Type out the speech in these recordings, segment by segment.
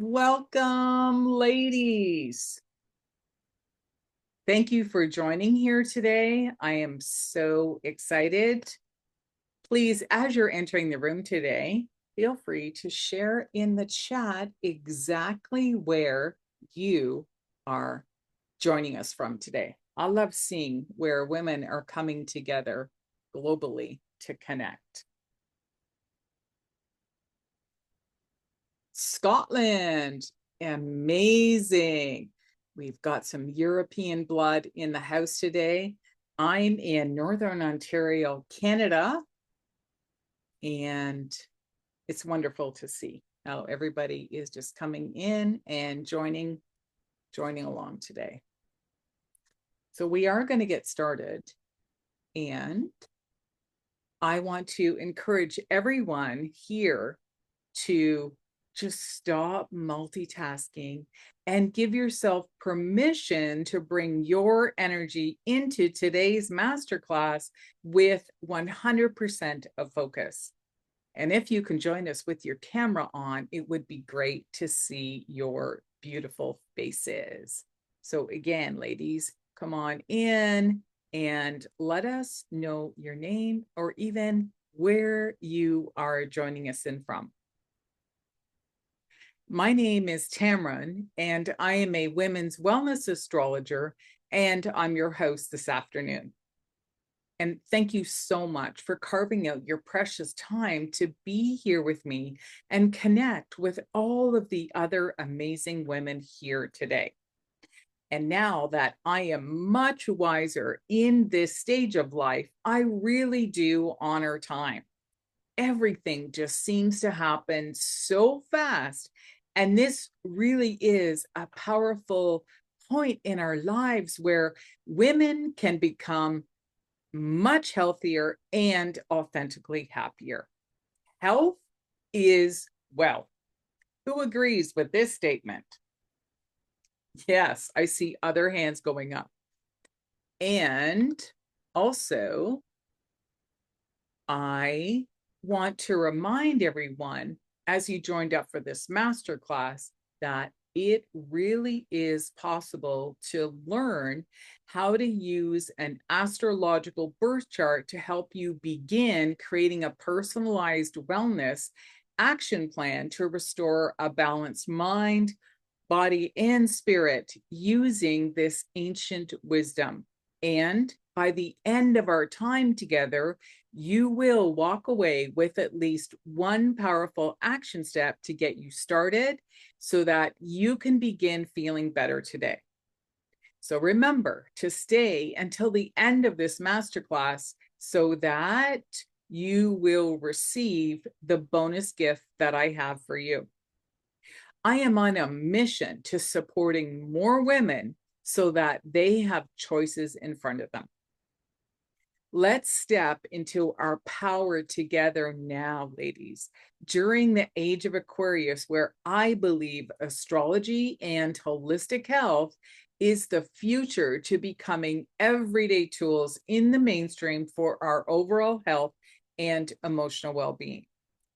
Welcome, ladies. Thank you for joining here today. I am so excited. Please, as you're entering the room today, feel free to share in the chat exactly where you are joining us from today. I love seeing where women are coming together globally to connect. Scotland, amazing. We've got some European blood in the house today. I'm in Northern Ontario, Canada, and it's wonderful to see how everybody is just coming in and joining along today. So we are going to get started, and I want to encourage everyone here to just stop multitasking and give yourself permission to bring your energy into today's masterclass with 100% of focus. And if you can join us with your camera on, it would be great to see your beautiful faces. So again, ladies, come on in and let us know your name or even where you are joining us in from. My name is Tamron, and I am a women's wellness astrologer, and I'm your host this afternoon. And thank you so much for carving out your precious time to be here with me and connect with all of the other amazing women here today. And now that I am much wiser in this stage of life, I really do honor time. Everything just seems to happen so fast. And this really is a powerful point in our lives where women can become much healthier and authentically happier. Health is wealth. Who agrees with this statement? Yes, I see other hands going up. And also, I want to remind everyone as you joined up for this masterclass that it really is possible to learn how to use an astrological birth chart to help you begin creating a personalized wellness action plan to restore a balanced mind, body, and spirit using this ancient wisdom. And by the end of our time together, you will walk away with at least one powerful action step to get you started so that you can begin feeling better today. So remember to stay until the end of this masterclass so that you will receive the bonus gift that I have for you. I am on a mission to supporting more women so that they have choices in front of them. Let's step into our power together now, ladies, during the age of Aquarius, where I believe astrology and holistic health is the future to becoming everyday tools in the mainstream for our overall health and emotional well-being.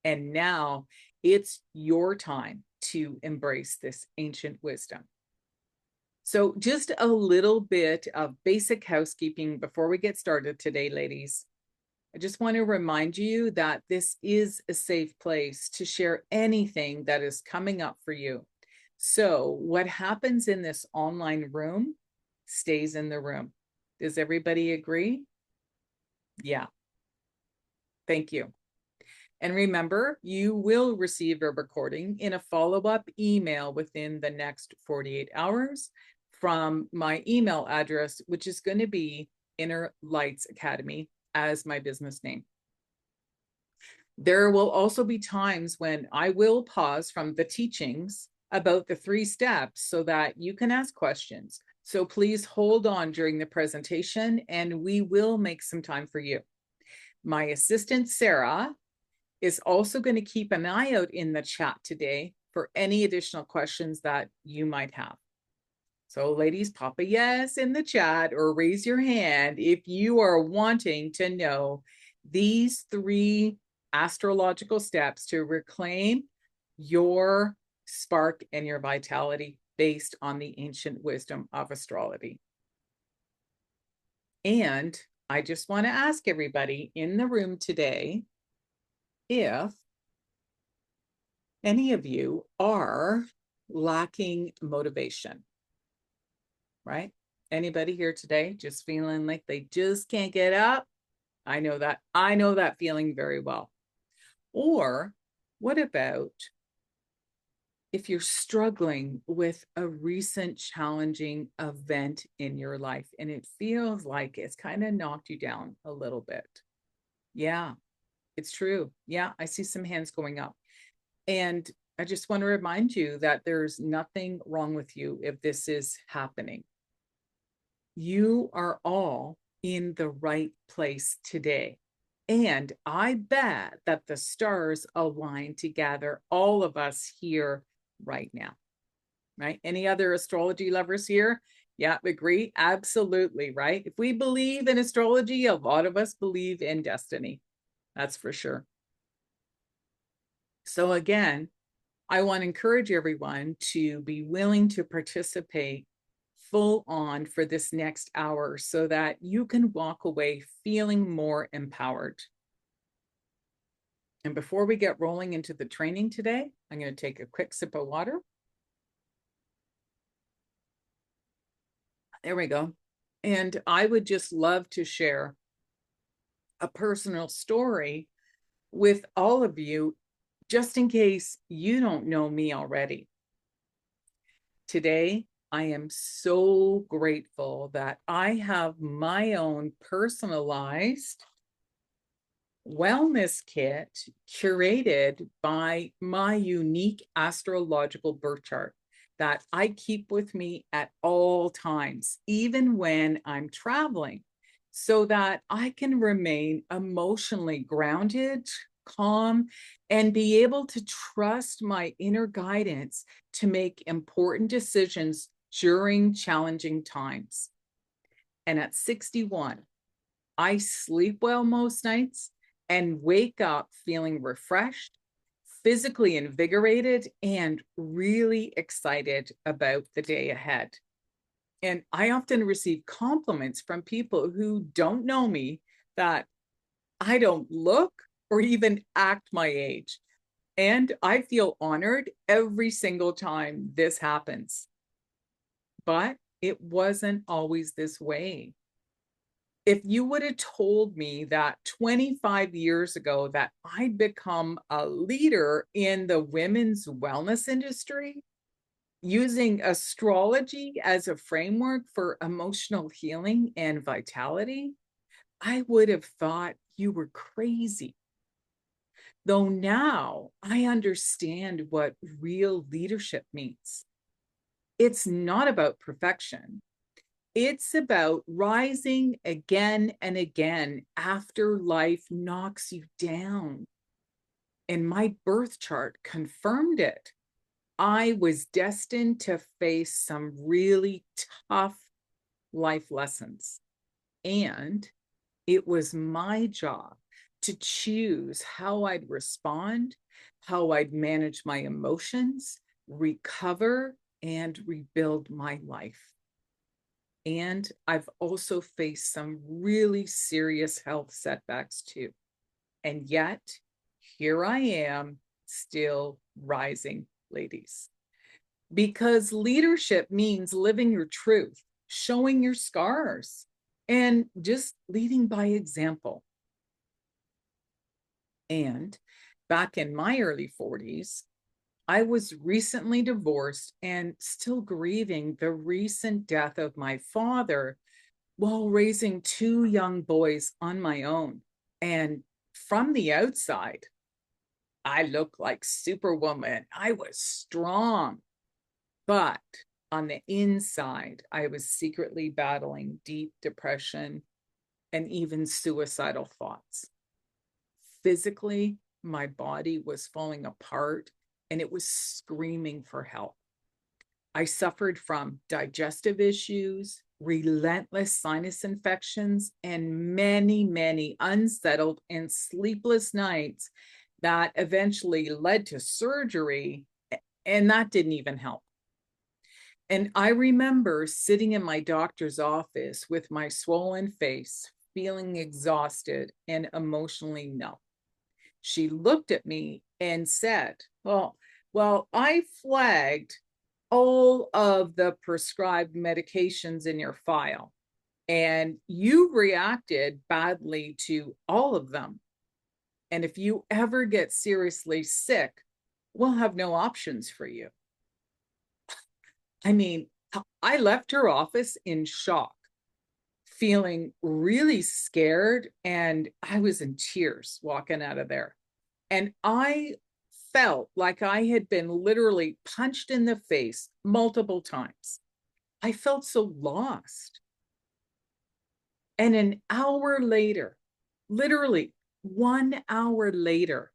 And now it's your time to embrace this ancient wisdom. So just a little bit of basic housekeeping before we get started today, ladies. I just want to remind you that this is a safe place to share anything that is coming up for you. So what happens in this online room stays in the room. Does everybody agree? Yeah. Thank you. And remember, you will receive a recording in a follow-up email within the next 48 hours from my email address, which is going to be Inner Lights Academy as my business name. There will also be times when I will pause from the teachings about the 3 steps so that you can ask questions. So please hold on during the presentation and we will make some time for you. My assistant, Sarah, is also going to keep an eye out in the chat today for any additional questions that you might have. So ladies, pop a yes in the chat or raise your hand if you are wanting to know these 3 astrological steps to reclaim your spark and your vitality based on the ancient wisdom of astrology. And I just want to ask everybody in the room today if any of you are lacking motivation, right? Anybody here today just feeling like they just can't get up? I know that feeling very well. Or what about if you're struggling with a recent challenging event in your life and it feels like it's kind of knocked you down a little bit? Yeah, it's true. Yeah, I see some hands going up. And I just want to remind you that there's nothing wrong with you if this is happening. You are all in the right place today. And I bet that the stars align to gather all of us here right now, right? Any other astrology lovers here? Yeah, agree? Absolutely, right? If we believe in astrology, a lot of us believe in destiny. That's for sure. So again, I want to encourage everyone to be willing to participate full on for this next hour so that you can walk away feeling more empowered. And before we get rolling into the training today, I'm going to take a quick sip of water. There we go. And I would just love to share a personal story with all of you, just in case you don't know me already. Today, I am so grateful that I have my own personalized wellness kit curated by my unique astrological birth chart that I keep with me at all times, even when I'm traveling, so that I can remain emotionally grounded, calm, and be able to trust my inner guidance to make important decisions during challenging times. And at 61, I sleep well most nights and wake up feeling refreshed, physically invigorated, and really excited about the day ahead. And I often receive compliments from people who don't know me that I don't look or even act my age. And I feel honored every single time this happens. But it wasn't always this way. If you would have told me that 25 years ago that I'd become a leader in the women's wellness industry, using astrology as a framework for emotional healing and vitality, I would have thought you were crazy. Though now I understand what real leadership means. It's not about perfection. It's about rising again and again after life knocks you down. And my birth chart confirmed it. I was destined to face some really tough life lessons. And it was my job to choose how I'd respond, how I'd manage my emotions, recover, and rebuild my life. And I've also faced some really serious health setbacks too. And yet, here I am, still rising, ladies. Because leadership means living your truth, showing your scars, and just leading by example. And back in my early 40s, I was recently divorced and still grieving the recent death of my father while raising two young boys on my own. And from the outside, I looked like Superwoman. I was strong. But on the inside, I was secretly battling deep depression and even suicidal thoughts. Physically, my body was falling apart and it was screaming for help. I suffered from digestive issues, relentless sinus infections, and many, many unsettled and sleepless nights that eventually led to surgery And that didn't even help. And I remember sitting in my doctor's office with my swollen face, feeling exhausted and emotionally numb. She looked at me and said, well, I flagged all of the prescribed medications in your file, and you reacted badly to all of them. And if you ever get seriously sick, we'll have no options for you. I mean, I left her office in shock, feeling really scared, and I was in tears walking out of there. And I felt like I had been literally punched in the face multiple times. I felt so lost. And an hour later, literally 1 hour later,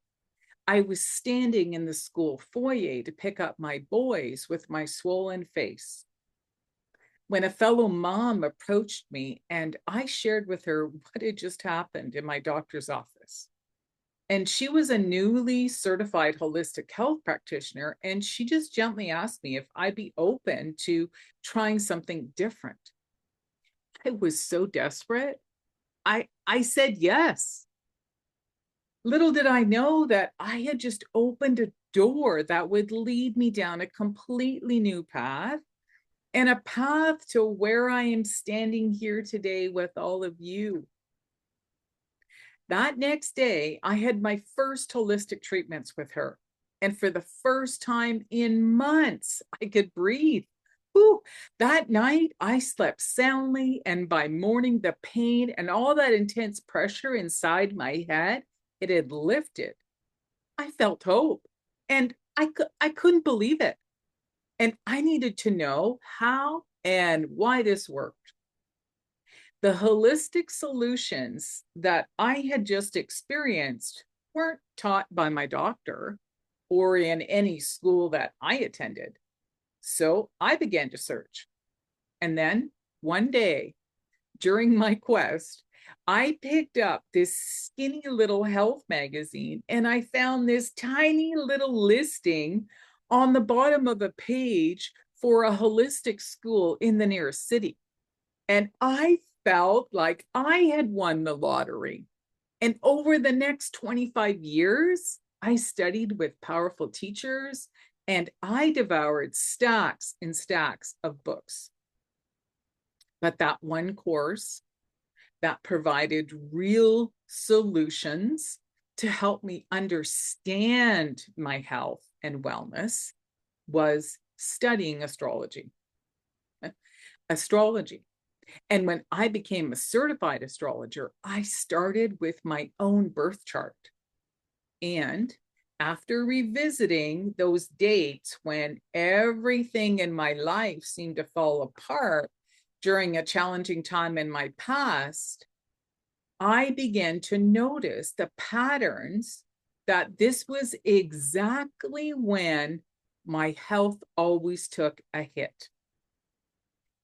I was standing in the school foyer to pick up my boys with my swollen face when a fellow mom approached me, and I shared with her what had just happened in my doctor's office. And she was a newly certified holistic health practitioner, and she just gently asked me if I'd be open to trying something different. I was so desperate. I said yes. Little did I know that I had just opened a door that would lead me down a completely new path, and a path to where I am standing here today with all of you. That next day, I had my first holistic treatments with her. And for the first time in months, I could breathe. Ooh, that night, I slept soundly. And by morning, the pain and all that intense pressure inside my head, it had lifted. I felt hope. And I couldn't believe it. And I needed to know how and why this worked. The holistic solutions that I had just experienced weren't taught by my doctor or in any school that I attended. So I began to search. And then one day during my quest, I picked up this skinny little health magazine, and I found this tiny little listing on the bottom of a page for a holistic school in the nearest city. And I felt like I had won the lottery. And over the next 25 years, I studied with powerful teachers, and I devoured stacks and stacks of books. But that one course that provided real solutions to help me understand my health and wellness was studying astrology. Astrology. And when I became a certified astrologer, I started with my own birth chart. And after revisiting those dates when everything in my life seemed to fall apart during a challenging time in my past, I began to notice the patterns that this was exactly when my health always took a hit.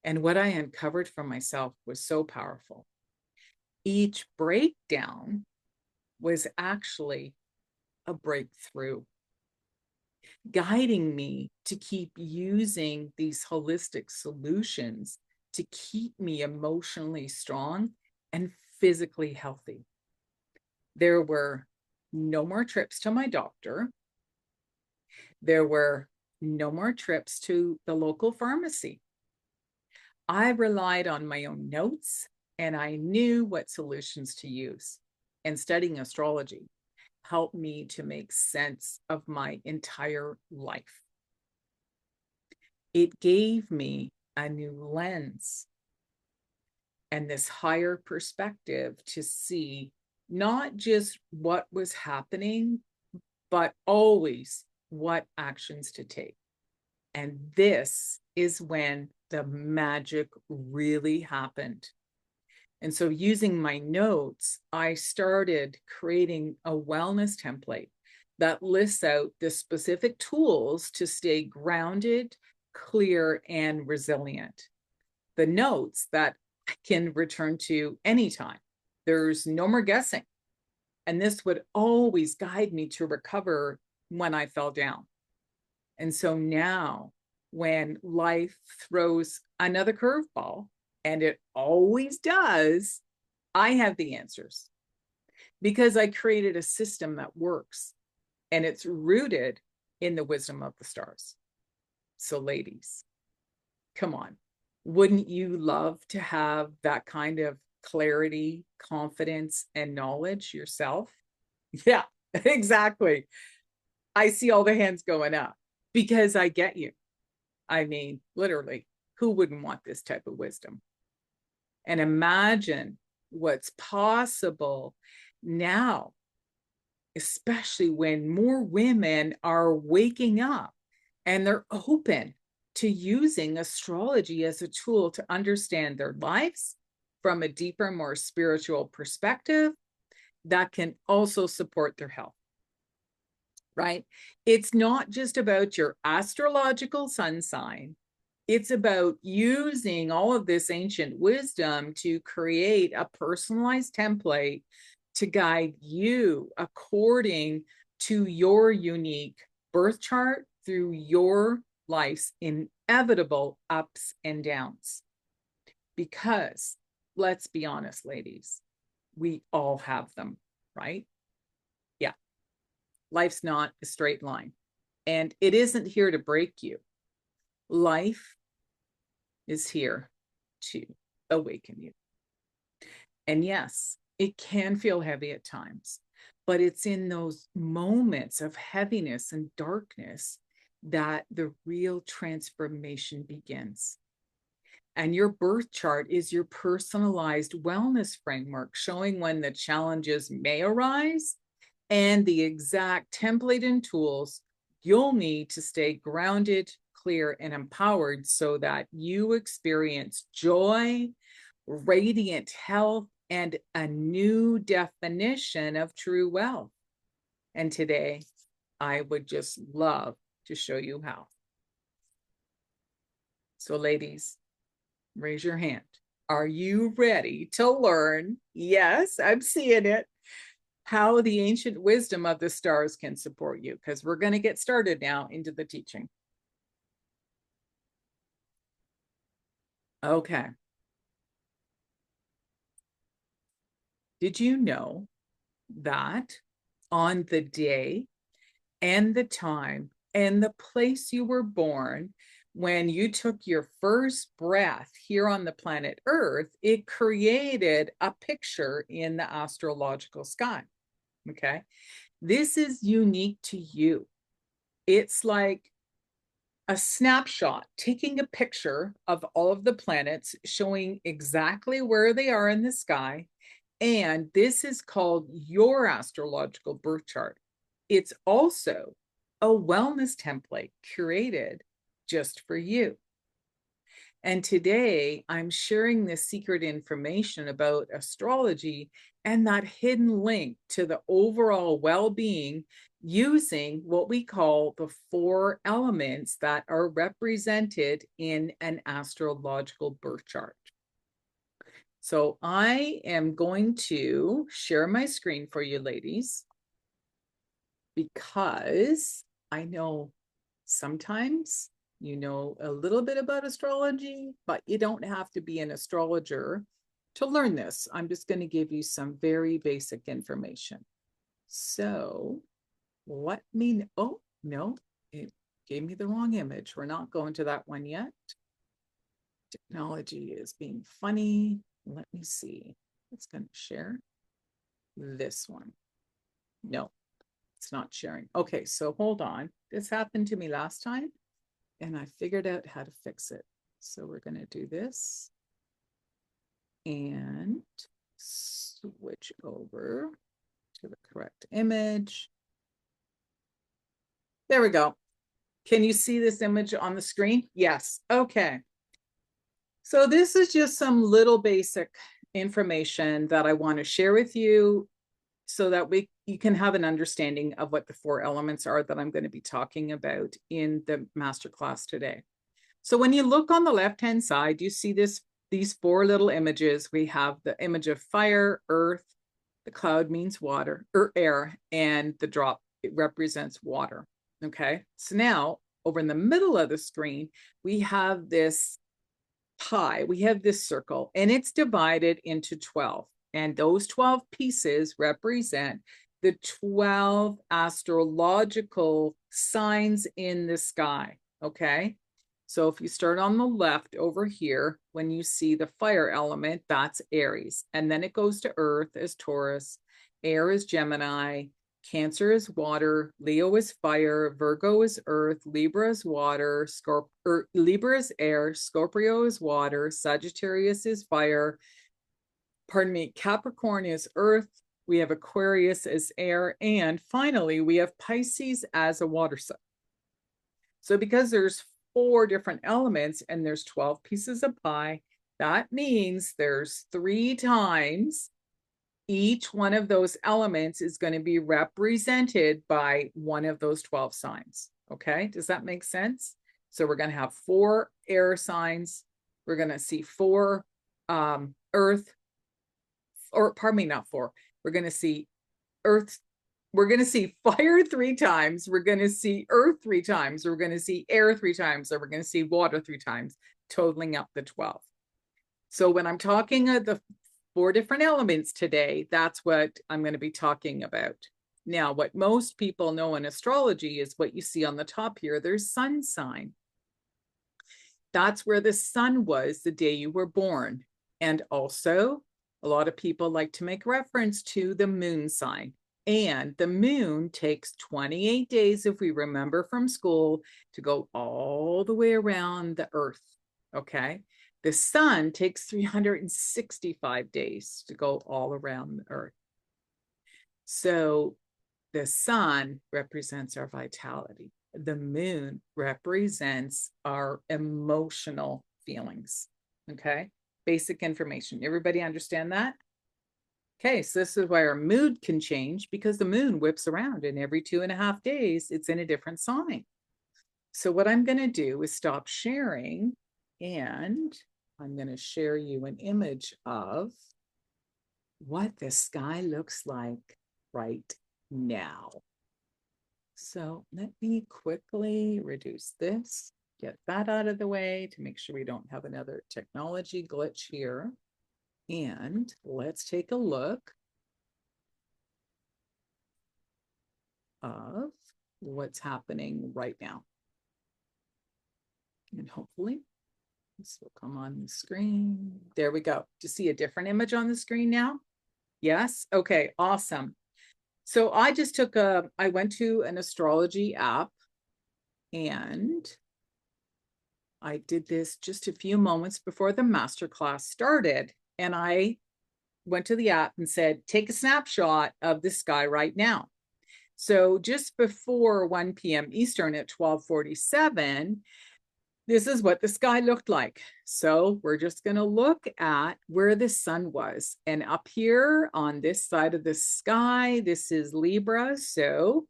And what I uncovered for myself was so powerful. Each breakdown was actually a breakthrough, guiding me to keep using these holistic solutions to keep me emotionally strong and physically healthy. There were no more trips to my doctor. There were no more trips to the local pharmacy. I relied on my own notes, and I knew what solutions to use. And studying astrology helped me to make sense of my entire life. It gave me a new lens and this higher perspective to see not just what was happening, but always what actions to take. And this is when the magic really happened. And so using my notes, I started creating a wellness template that lists out the specific tools to stay grounded, clear, and resilient. The notes that I can return to anytime. There's no more guessing. And this would always guide me to recover when I fell down. And so now when life throws another curveball, and it always does, I have the answers because I created a system that works, and it's rooted in the wisdom of the stars. So ladies, come on. Wouldn't you love to have that kind of clarity, confidence, and knowledge yourself? Yeah, exactly. I see all the hands going up because I get you. I mean, literally, who wouldn't want this type of wisdom? And imagine what's possible now, especially when more women are waking up and they're open to using astrology as a tool to understand their lives from a deeper, more spiritual perspective that can also support their health. Right? It's not just about your astrological sun sign. It's about using all of this ancient wisdom to create a personalized template to guide you according to your unique birth chart through your life's inevitable ups and downs. Because let's be honest, ladies, we all have them, right? Yeah. Life's not a straight line, and it isn't here to break you. Life is here to awaken you. And yes, it can feel heavy at times, but it's in those moments of heaviness and darkness that the real transformation begins. And your birth chart is your personalized wellness framework, showing when the challenges may arise and the exact template and tools you'll need to stay grounded, clear, and empowered so that you experience joy, radiant health, and a new definition of true wealth. And today, I would just love to show you how. So ladies, raise your hand. Are you ready to learn? Yes, I'm seeing it. How the ancient wisdom of the stars can support you, because we're going to get started now into the teaching. Okay. Did you know that on the day and the time and the place you were born, when you took your first breath here on the planet Earth, it created a picture in the astrological sky? Okay. This is unique to you. It's like a snapshot, taking a picture of all of the planets, showing exactly where they are in the sky. And this is called your astrological birth chart. It's also a wellness template curated just for you. And today I'm sharing this secret information about astrology and that hidden link to the overall well-being using what we call the 4 elements that are represented in an astrological birth chart. So I am going to share my screen for you ladies, because I know sometimes you know a little bit about astrology, but you don't have to be an astrologer to learn this. I'm just going to give you some very basic information. So let me, oh, no, it gave me the wrong image. We're not going to that one yet. Technology is being funny. Let me see. It's going to share this one. No, it's not sharing. Okay, so hold on. This happened to me last time, and I figured out how to fix it. So we're going to do this and switch over to the correct image. There we go. Can you see this image on the screen? Yes. Okay. So this is just some little basic information that I want to share with you so that you can have an understanding of what the 4 elements are that I'm going to be talking about in the masterclass today. So when you look on the left-hand side, you see these 4 little images. We have the image of fire, earth, the cloud means water or air, and the drop, it represents water. Okay, so now over in the middle of the screen, we have this pie, we have this circle, and it's divided into 12. And those 12 pieces represent the 12 astrological signs in the sky. Okay. So if you start on the left over here, when you see the fire element, that's Aries. And then it goes to Earth as Taurus, air is Gemini, Cancer is water, Leo is fire, Virgo is earth, Libra is water, Libra is air, Scorpio is water, Sagittarius is fire, Capricorn is earth, we have Aquarius as air, and finally we have Pisces as a water sign. So because there's 4 different elements and there's 12 pieces of pie, that means there's 3 times each one of those elements is going to be represented by one of those 12 signs. Okay, does that make sense? So we're going to have 4 air signs. We're going to see 4 earth, or pardon me, not 4. We're going to see earth. We're going to see fire 3 times. We're going to see earth 3 times. We're going to see air 3 times. Or we're going to see water 3 times, totaling up the 12. So when I'm talking of the 4 different elements today, that's what I'm going to be talking about. Now, what most people know in astrology is what you see on the top here. There's sun sign. That's where the sun was the day you were born. And also, a lot of people like to make reference to the moon sign. And the moon takes 28 days, if we remember from school, to go all the way around the earth. Okay. The sun takes 365 days to go all around the earth. So the sun represents our vitality. The moon represents our emotional feelings. Okay. Basic information. Everybody understand that? Okay. So this is why our mood can change, because the moon whips around and every 2.5 days, it's in a different sign. So what I'm going to do is stop sharing, and I'm going to share you an image of what the sky looks like right now. So let me quickly reduce this, get that out of the way to make sure we don't have another technology glitch here. And let's take a look of what's happening right now. And hopefully this will come on the screen. There we go. Do you see a different image on the screen now? Yes? Okay, awesome. So I just took I went to an astrology app, and I did this just a few moments before the masterclass started. And I went to the app and said, take a snapshot of the sky right now. So just before 1 p.m. Eastern at 12:47, this is what the sky looked like. So we're just going to look at where the sun was. And up here on this side of the sky, this is Libra. So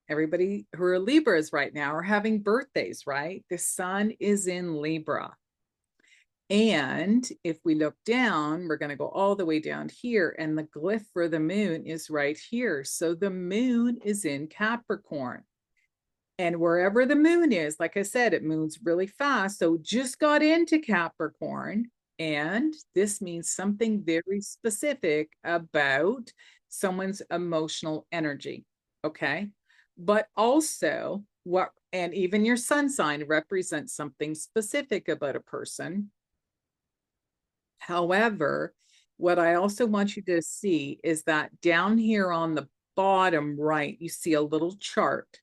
everybody who are Libras right now are having birthdays, right? The sun is in Libra. And if we look down, we're going to go all the way down here, and the glyph for the moon is right here. So the moon is in Capricorn. And wherever the moon is, like I said, it moves really fast. So just got into Capricorn. And this means something very specific about someone's emotional energy. Okay. But also and even your sun sign represents something specific about a person. However, what I also want you to see is that down here on the bottom right, you see a little chart.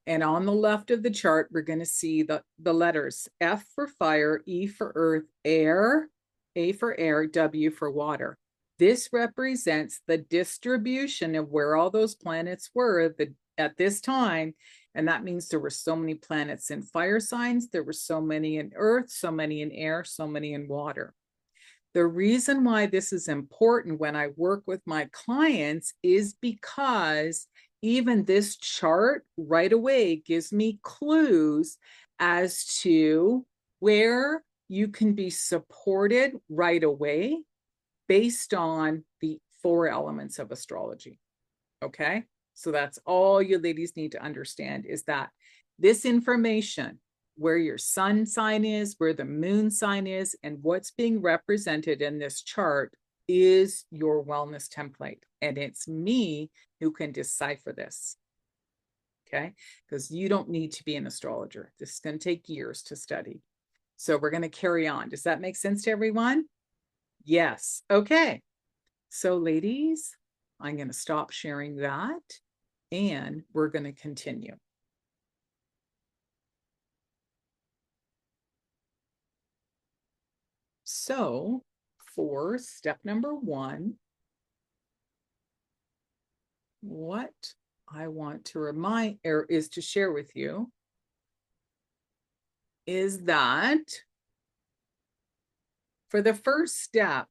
And on the left of the chart, we're going to see the letters F for fire, E for earth, air, A for air, W for water. This represents the distribution of where all those planets were at this time. And that means there were so many planets in fire signs. There were so many in earth, so many in air, so many in water. The reason why this is important when I work with my clients is because even this chart right away gives me clues as to where you can be supported right away based on the 4 elements of astrology. Okay, so that's all you ladies need to understand, is that this information, where your sun sign is, where the moon sign is, and what's being represented in this chart is your wellness template. And it's me who can decipher this. Okay, because you don't need to be an astrologer. This is going to take years to study. So we're going to carry on. Does that make sense to everyone? Yes. Okay. So ladies, I'm going to stop sharing that and we're going to continue. So for step number 1, what I want to remind is to share with you is that for the first step,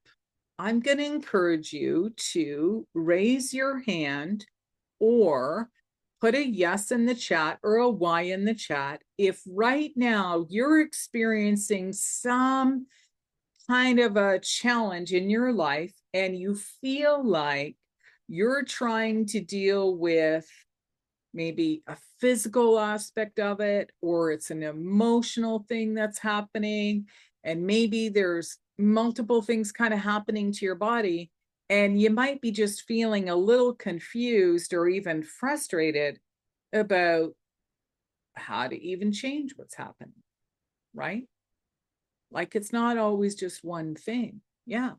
I'm going to encourage you to raise your hand or put a yes in the chat or a Y in the chat if right now you're experiencing some kind of a challenge in your life and you feel like you're trying to deal with maybe a physical aspect of it, or it's an emotional thing that's happening, and maybe there's multiple things kind of happening to your body, and you might be just feeling a little confused or even frustrated about how to even change what's happening, right? Like it's not always just one thing. Yeah,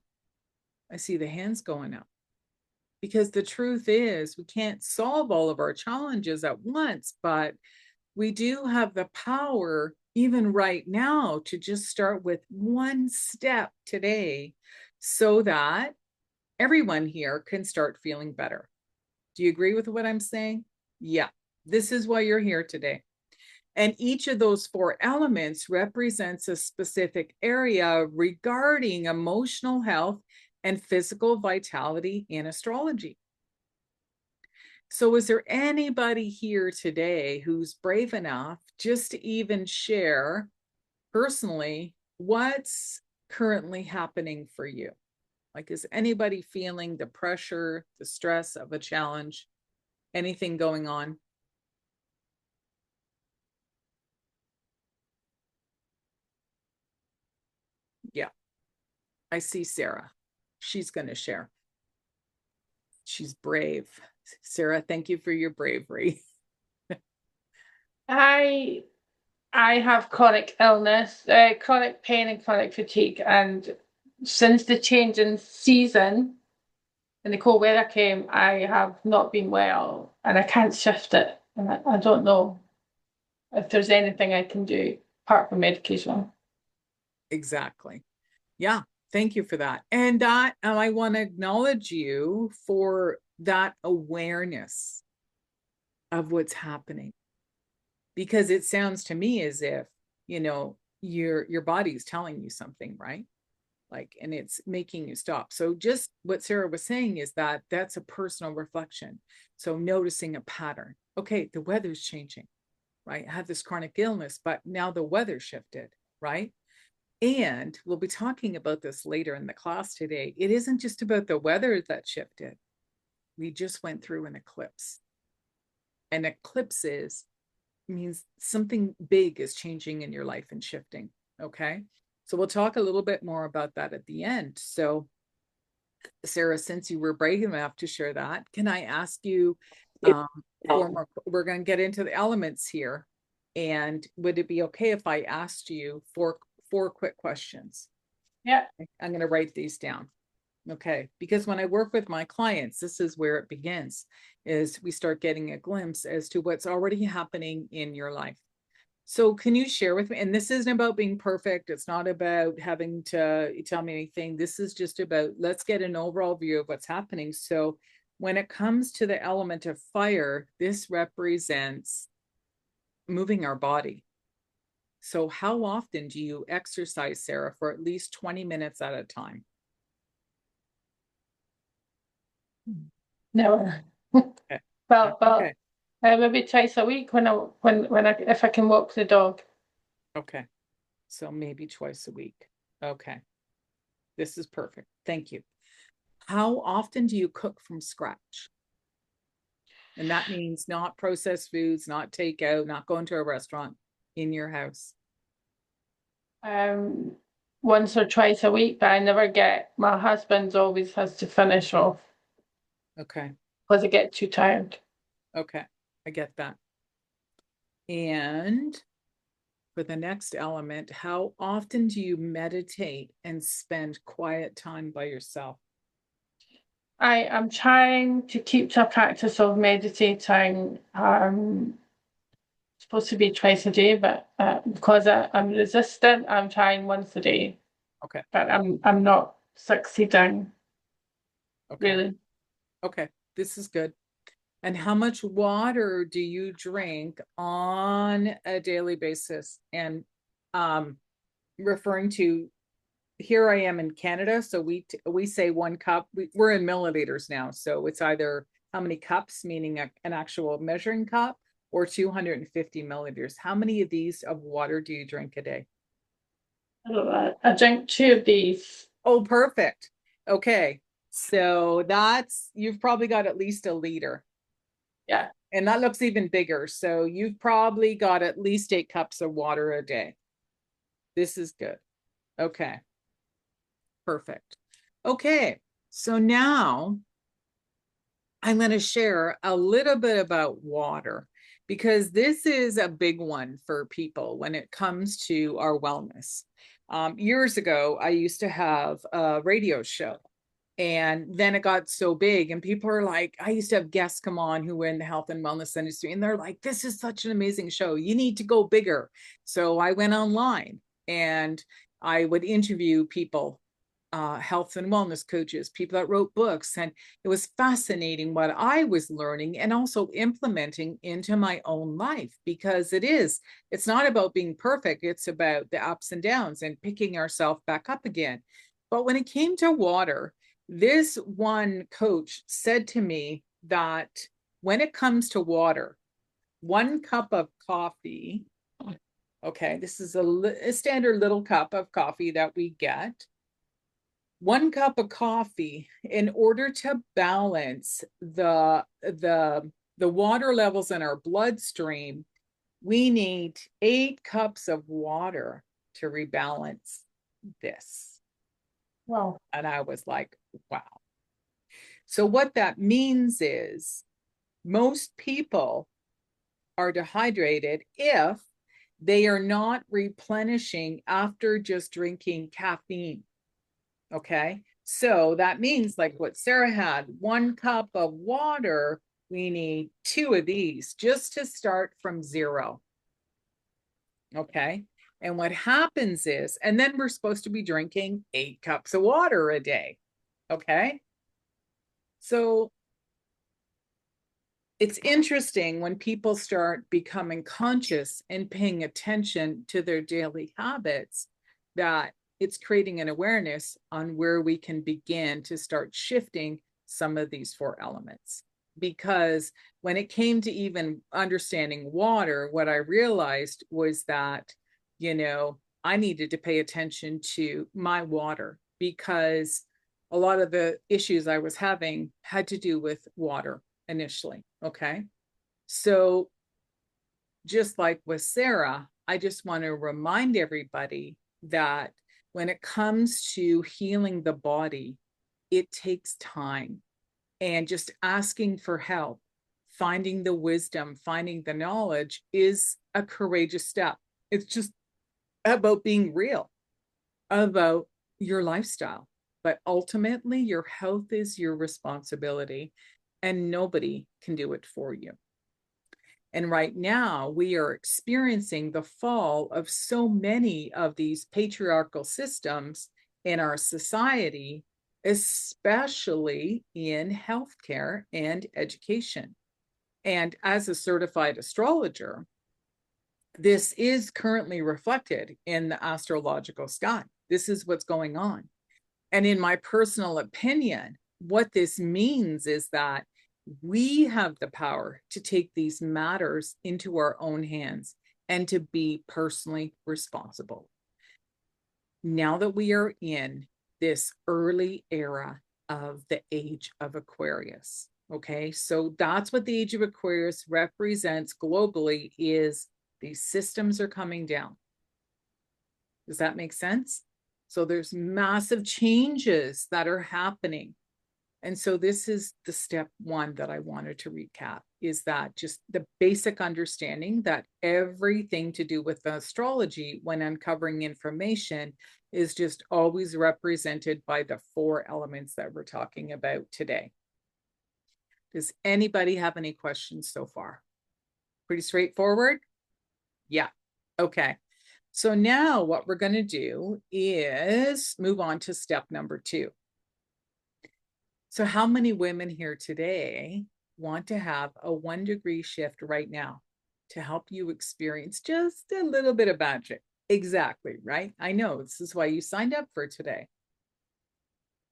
I see the hands going up. Because the truth is, we can't solve all of our challenges at once, but we do have the power, even right now, to just start with one step today so that everyone here can start feeling better. Do you agree with what I'm saying? Yeah, this is why you're here today. And each of those 4 elements represents a specific area regarding emotional health and physical vitality in astrology. So is there anybody here today who's brave enough just to even share personally what's currently happening for you? Like, is anybody feeling the pressure, the stress of a challenge, anything going on? Yeah, I see Sarah. She's going to share. She's brave. Sarah, thank you for your bravery. I have chronic illness, chronic pain and chronic fatigue, and since the change in season and the cold weather came, I have not been well, and I can't shift it. And I don't know if there's anything I can do apart from medication. Exactly. Yeah, thank you for that. And that I want to acknowledge you for that awareness of what's happening, because it sounds to me as if, you know, your body's telling you something, right? Like, and it's making you stop. So just what Sarah was saying is that that's a personal reflection. So noticing a pattern. Okay, the weather's changing, right? I have this chronic illness, but now the weather shifted, right? And we'll be talking about this later in the class today. It isn't just about the weather that shifted. We just went through an eclipse. And eclipses means something big is changing in your life and shifting. Okay. So we'll talk a little bit more about that at the end. So, Sarah, since you were brave enough to share that, can I ask you for more? We're going to get into the elements here. And would it be okay if I asked you four quick questions? Yeah. I'm going to write these down. Okay. Because when I work with my clients, this is where it begins, is we start getting a glimpse as to what's already happening in your life. So can you share with me, and this isn't about being perfect. It's not about having to tell me anything. This is just about, let's get an overall view of what's happening. So when it comes to the element of fire, this represents moving our body. So how often do you exercise, Sarah, for at least 20 minutes at a time? Never. Okay. Well, That's okay. maybe twice a week when I if I can walk the dog. Okay. So maybe twice a week. Okay. This is perfect. Thank you. How often do you cook from scratch? And that means not processed foods, not takeout, not going to a restaurant, in your house. Um, Once or twice a week, but I never get. My husband always has to finish off Okay. because I get too tired. Okay. I get that. And for the next element, how often do you meditate and spend quiet time by yourself? I am trying to keep to a practice of meditating. Supposed to be twice a day, but because I'm resistant, I'm trying once a day. Okay. But I'm not succeeding Okay. really. Okay. This is good. And how much water do you drink on a daily basis? And um, referring to, here I am in Canada, so we say 1 cup. We're in milliliters now, so it's either how many cups, meaning an actual measuring cup, or 250 milliliters. How many of these of water do you drink a day? I drink 2 of these. Oh, perfect. Okay, so that's, you've probably got at least a liter, Yeah. and that looks even bigger. So you've probably got at least 8 cups of water a day. This is good. Okay, perfect. Okay, so now I'm going to share a little bit about water, because this is a big one for people when it comes to our wellness. Years ago, I used to have a radio show, and then it got so big, and people are like, I used to have guests come on who were in the health and wellness industry, and they're like, this is such an amazing show. You need to go bigger. So I went online and I would interview people, health and wellness coaches, people that wrote books. And it was fascinating what I was learning and also implementing into my own life, because it's not about being perfect. It's about the ups and downs and picking ourselves back up again. But when it came to water, this one coach said to me that when it comes to water, 1 cup of coffee, okay, this is a standard little cup of coffee that we get, 1 cup of coffee, in order to balance the water levels in our bloodstream, we need 8 cups of water to rebalance this. Wow. And I was like, wow. So what that means is most people are dehydrated if they are not replenishing after just drinking caffeine. Okay. So that means, like what Sarah had, 1 cup of water, we need 2 of these just to start from zero. Okay. And what happens is, and then we're supposed to be drinking 8 cups of water a day. Okay. So it's interesting when people start becoming conscious and paying attention to their daily habits, that it's creating an awareness on where we can begin to start shifting some of these 4 elements. Because when it came to even understanding water, what I realized was that, I needed to pay attention to my water, because a lot of the issues I was having had to do with water initially. Okay. So, just like with Sarah, I just want to remind everybody that when it comes to healing the body, it takes time. And just asking for help, finding the wisdom, finding the knowledge is a courageous step. It's just about being real about your lifestyle. But ultimately, your health is your responsibility, and nobody can do it for you. And right now, we are experiencing the fall of so many of these patriarchal systems in our society, especially in healthcare and education. And as a certified astrologer, this is currently reflected in the astrological sky. This is what's going on. And in my personal opinion, what this means is that we have the power to take these matters into our own hands and to be personally responsible. Now that we are in this early era of the age of Aquarius, Okay, so that's what the age of Aquarius represents globally, is these systems are coming down. Does that make sense? So there's massive changes that are happening. And so this is the step one that I wanted to recap, is that just the basic understanding that everything to do with astrology when uncovering information is just always represented by the 4 elements that we're talking about today. Does anybody have any questions so far? Pretty straightforward? Yeah. Okay. So now what we're going to do is move on to step number 2. So how many women here today want to have a 1-degree shift right now to help you experience just a little bit of magic? Exactly, right? I know this is why you signed up for today.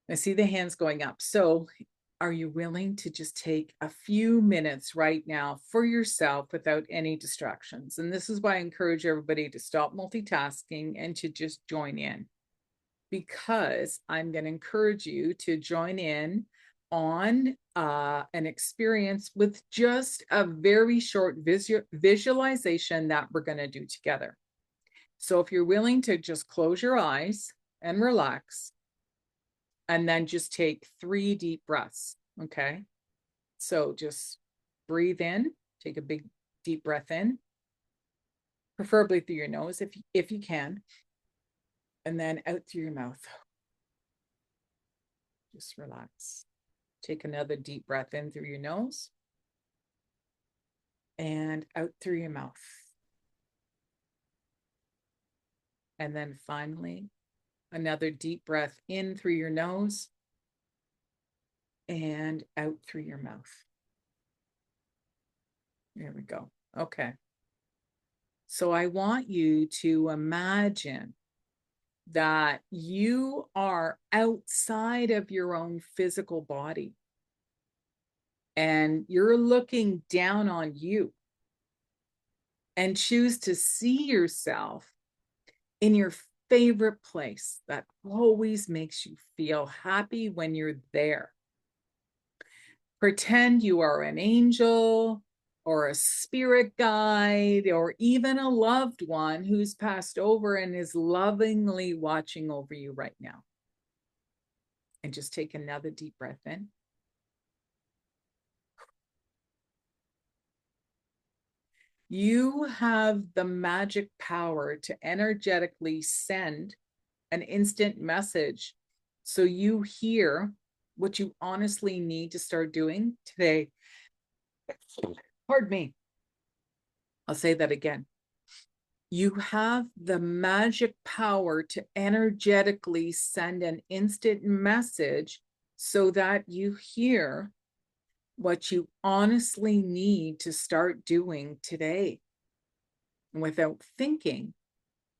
I see the hands going up. So are you willing to just take a few minutes right now for yourself without any distractions? And this is why I encourage everybody to stop multitasking and to just join in, because I'm going to encourage you to join in on an experience with just a very short visualization that we're going to do together. So if you're willing to just close your eyes and relax, and then just take 3 deep breaths. Okay. So just breathe in, take a big deep breath in, preferably through your nose if you can, and then out through your mouth. Just relax. Take another deep breath in through your nose and out through your mouth. And then finally, another deep breath in through your nose and out through your mouth. There we go. Okay. So I want you to imagine that you are outside of your own physical body and you're looking down on you, and choose to see yourself in your favorite place that always makes you feel happy when you're there. Pretend you are an angel or a spirit guide or even a loved one who's passed over and is lovingly watching over you right now. And just take another deep breath in. You have the magic power to energetically send an instant message so you hear what you honestly need to start doing today. Pardon me. I'll say that again. You have the magic power to energetically send an instant message so that you hear what you honestly need to start doing today. Without thinking,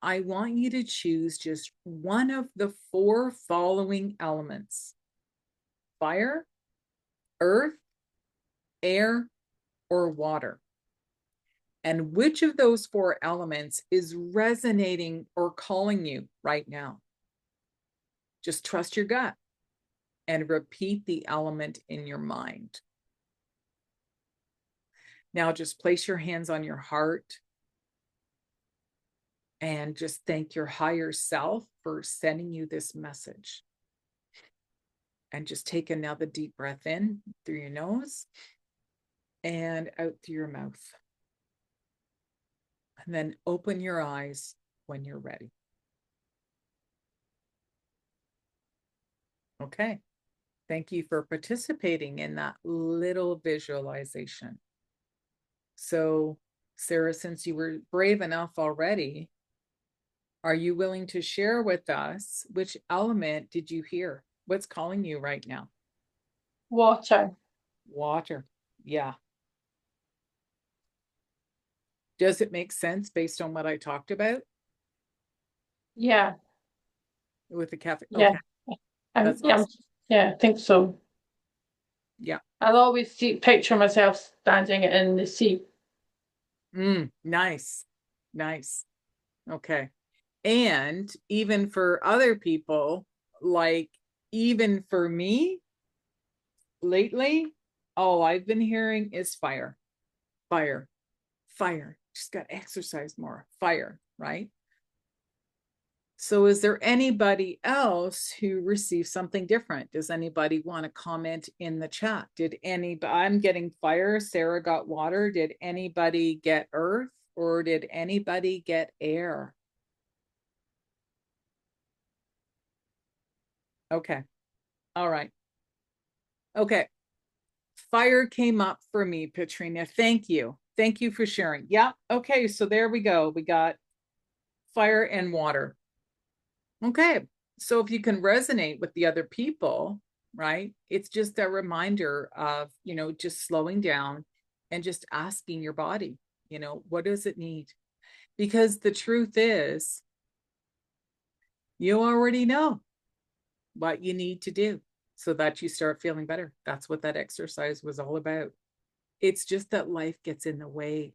I want you to choose just one of the 4 following elements: fire, earth, air, or water. And which of those 4 elements is resonating or calling you right now? Just trust your gut and repeat the element in your mind. Now just place your hands on your heart and just thank your higher self for sending you this message. And just take another deep breath in through your nose and out through your mouth. And then open your eyes when you're ready. Okay. Thank you for participating in that little visualization. So, Sarah, since you were brave enough already, are you willing to share with us which element did you hear? What's calling you right now? Water. Water. Yeah. Does it make sense based on what I talked about Yeah. with the cafe? Yeah. Okay. That's Yeah. awesome. Yeah, I think so. Yeah. I'll always picture myself standing in the sea. Nice. Nice. Okay. And even for other people, like even for me lately, all I've been hearing is fire, fire, fire. Just got to exercise more, fire, right? So is there anybody else who received something different? Does anybody want to comment in the chat? I'm getting fire, Sarah got water. Did anybody get earth, or did anybody get air? Okay. All right. Okay. Fire came up for me, Katrina. Thank you. Thank you for sharing. Yeah. Okay. So there we go. We got fire and water. Okay. So if you can resonate with the other people, right? It's just a reminder of, just slowing down and just asking your body, what does it need? Because the truth is, you already know what you need to do so that you start feeling better. That's what that exercise was all about. It's just that life gets in the way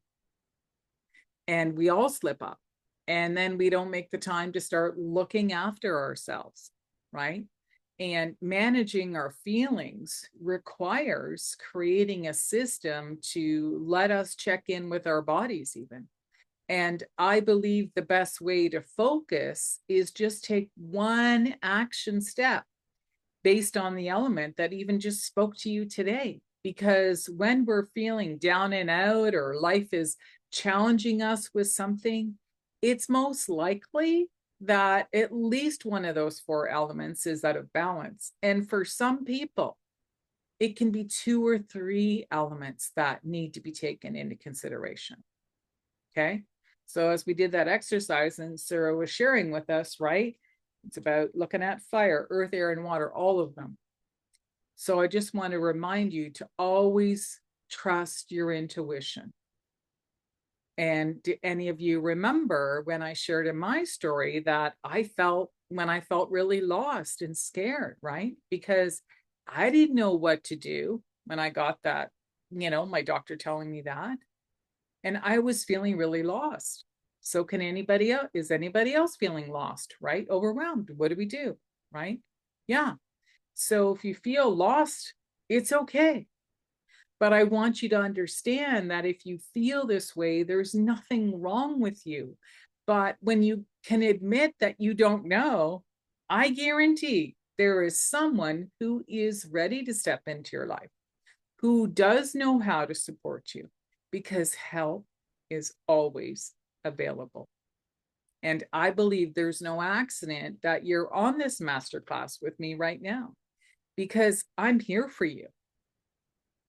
and we all slip up. And then we don't make the time to start looking after ourselves, right? And managing our feelings requires creating a system to let us check in with our bodies, even. And I believe the best way to focus is just take one action step based on the element that even just spoke to you today. Because when we're feeling down and out, or life is challenging us with something, it's most likely that at least one of those four elements is out of balance. And for some people, it can be two or three elements that need to be taken into consideration. Okay. So as we did that exercise and Sarah was sharing with us, right? It's about looking at fire, earth, air, and water, all of them. So I just want to remind you to always trust your intuition. And do any of you remember when I shared in my story that I felt really lost and scared, right? Because I didn't know what to do when I got that, my doctor telling me that. And I was feeling really lost. So is anybody else feeling lost, right? Overwhelmed. What do we do? Right? Yeah. So if you feel lost, it's okay. But I want you to understand that if you feel this way, there's nothing wrong with you. But when you can admit that you don't know, I guarantee there is someone who is ready to step into your life, who does know how to support you, because help is always available. And I believe there's no accident that you're on this masterclass with me right now, because I'm here for you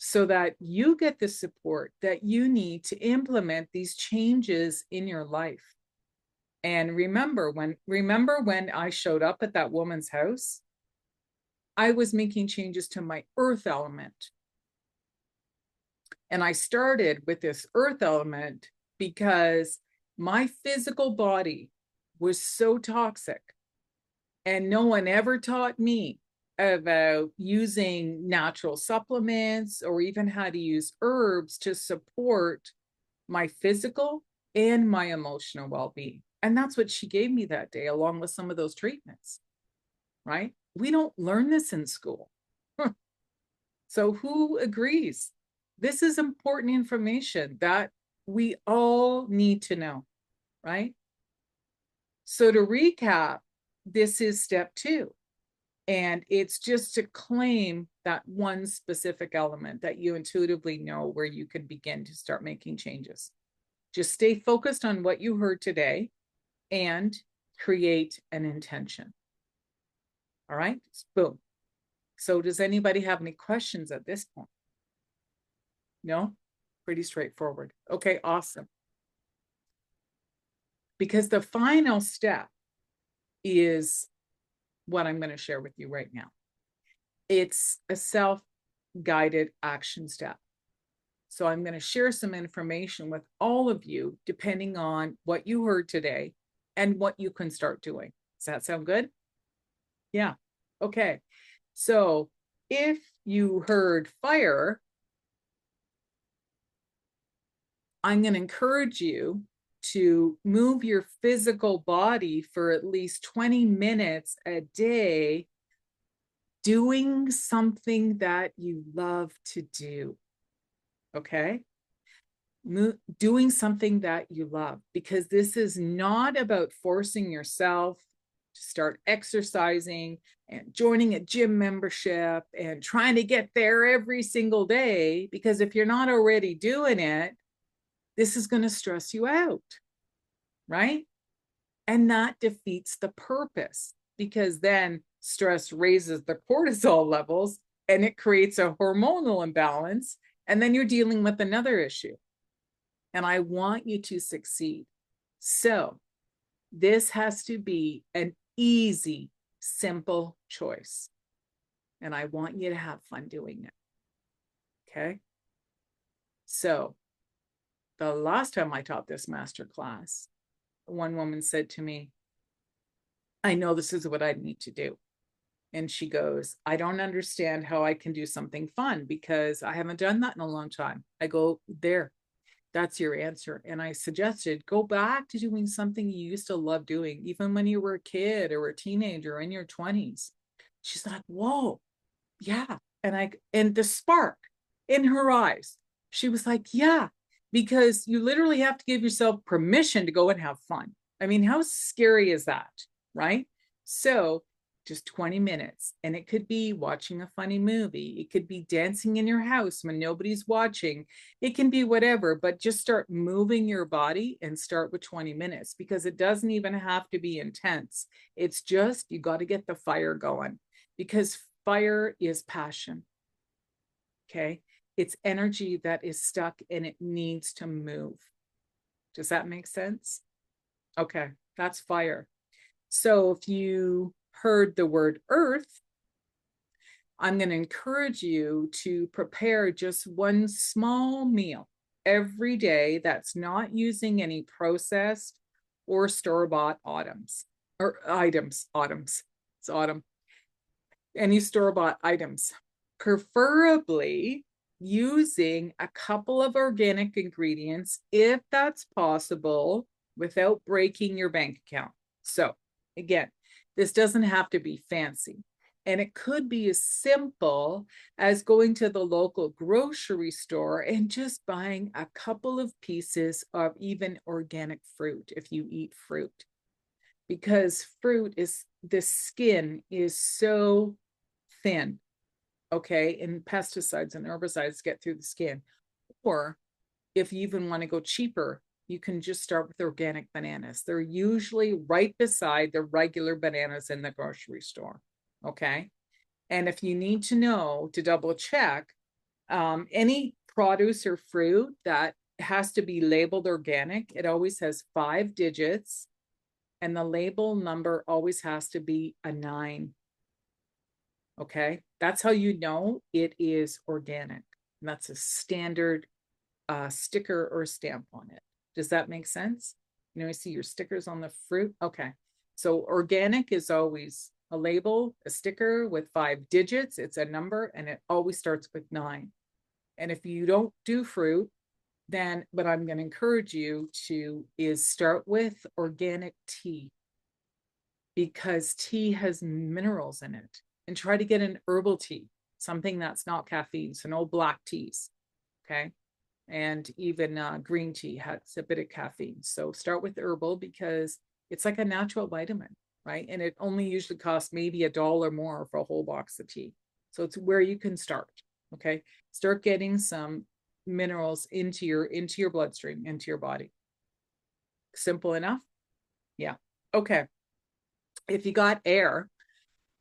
so that you get the support that you need to implement these changes in your life. And remember when I showed up at that woman's house, I was making changes to my earth element. And I started with this earth element because my physical body was so toxic, and no one ever taught me about using natural supplements or even how to use herbs to support my physical and my emotional well-being. And that's what she gave me that day, along with some of those treatments, right? We don't learn this in school. So who agrees? This is important information that we all need to know, right? So to recap, this is step 2. And it's just to claim that one specific element that you intuitively know where you can begin to start making changes. Just stay focused on what you heard today and create an intention. All right, boom. So does anybody have any questions at this point? No? Pretty straightforward. Okay, awesome. Because the final step is what I'm going to share with you right now. It's a self-guided action step. So I'm going to share some information with all of you, depending on what you heard today and what you can start doing. Does that sound good? Yeah. Okay. So if you heard fire, I'm going to encourage you to move your physical body for at least 20 minutes a day doing something that you love to do. Okay. Doing something that you love, because this is not about forcing yourself to start exercising and joining a gym membership and trying to get there every single day. Because if you're not already doing it, this is going to stress you out, right? And that defeats the purpose, because then stress raises the cortisol levels and it creates a hormonal imbalance. And then you're dealing with another issue. And I want you to succeed. So this has to be an easy, simple choice. And I want you to have fun doing it. Okay. So the last time I taught this master class, one woman said to me, I know this is what I need to do. And she goes, I don't understand how I can do something fun because I haven't done that in a long time. I go, there, that's your answer. And I suggested go back to doing something you used to love doing, even when you were a kid or a teenager in your 20s. She's like, whoa, yeah. And the spark in her eyes, she was like, yeah, because you literally have to give yourself permission to go and have fun. I mean, how scary is that? Right? So just 20 minutes. And it could be watching a funny movie. It could be dancing in your house when nobody's watching. It can be whatever, but just start moving your body and start with 20 minutes, because it doesn't even have to be intense. It's just, you got to get the fire going, because fire is passion. Okay. It's energy that is stuck and it needs to move. Does that make sense? Okay. That's fire. So if you heard the word earth, I'm going to encourage you to prepare just one small meal every day that's not using any processed or store-bought items or items. It's autumn. Any store-bought items, preferably using a couple of organic ingredients if that's possible without breaking your bank account. So again, this doesn't have to be fancy. And it could be as simple as going to the local grocery store and just buying a couple of pieces of even organic fruit if you eat fruit. Because fruit is, the skin is so thin, okay, and pesticides and herbicides get through the skin. Or if you even want to go cheaper, you can just start with organic bananas. They're usually right beside the regular bananas in the grocery store, okay? And if you need to know to double check, any produce or fruit that has to be labeled organic, it always has 5 digits, and the label number always has to be a 9. Okay, that's how you know it is organic. And that's a standard sticker or stamp on it. Does that make sense? You know, I see your stickers on the fruit. Okay, so organic is always a label, a sticker with 5 digits. It's a number, and it always starts with 9. And if you don't do fruit, then what I'm going to encourage you to is start with organic tea, because tea has minerals in it, and try to get an herbal tea, something that's not caffeine. So no black teas. Okay. And even green tea has a bit of caffeine. So start with herbal, because it's like a natural vitamin, right? And it only usually costs maybe $1 more for a whole box of tea. So it's where you can start. Okay. Start getting some minerals into your bloodstream, into your body. Simple enough. Yeah. Okay. If you got air,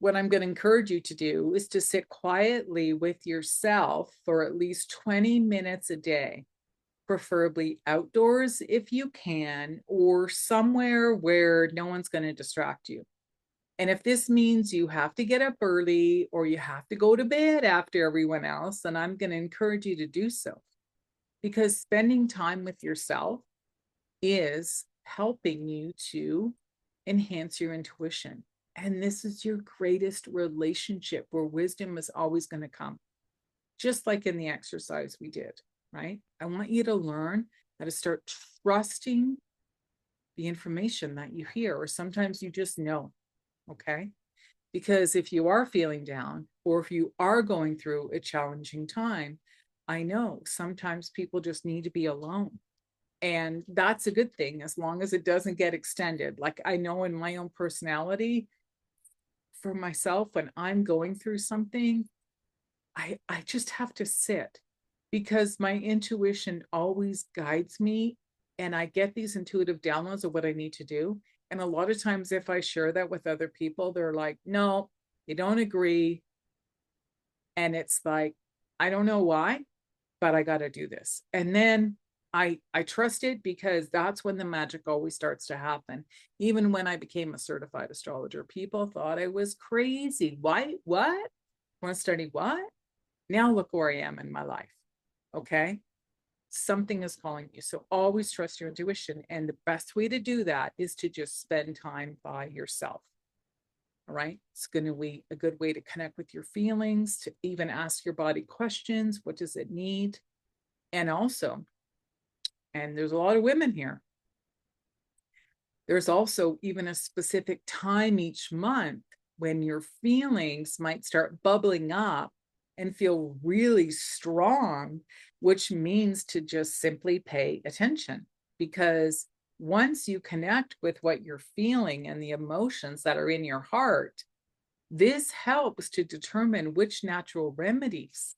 what I'm going to encourage you to do is to sit quietly with yourself for at least 20 minutes a day, preferably outdoors if you can, or somewhere where no one's going to distract you. And if this means you have to get up early or you have to go to bed after everyone else, then I'm going to encourage you to do so, because spending time with yourself is helping you to enhance your intuition. And this is your greatest relationship where wisdom is always going to come, just like in the exercise we did, right? I want you to learn how to start trusting the information that you hear, or sometimes you just know, okay? Because if you are feeling down or if you are going through a challenging time, I know sometimes people just need to be alone. And that's a good thing as long as it doesn't get extended. Like I know in my own personality, for myself, when I'm going through something, I just have to sit because my intuition always guides me and I get these intuitive downloads of what I need to do. And a lot of times, if I share that with other people, they're like, no, you don't agree. And it's like, I don't know why, but I got to do this. And then I trust it because that's when the magic always starts to happen. Even when I became a certified astrologer, people thought I was crazy. Why? What? Want to study what? Now look where I am in my life. Okay. Something is calling you. So always trust your intuition. And the best way to do that is to just spend time by yourself. All right. It's going to be a good way to connect with your feelings, to even ask your body questions. What does it need? And also, and there's a lot of women here, there's also even a specific time each month when your feelings might start bubbling up and feel really strong, which means to just simply pay attention. Because once you connect with what you're feeling and the emotions that are in your heart, this helps to determine which natural remedies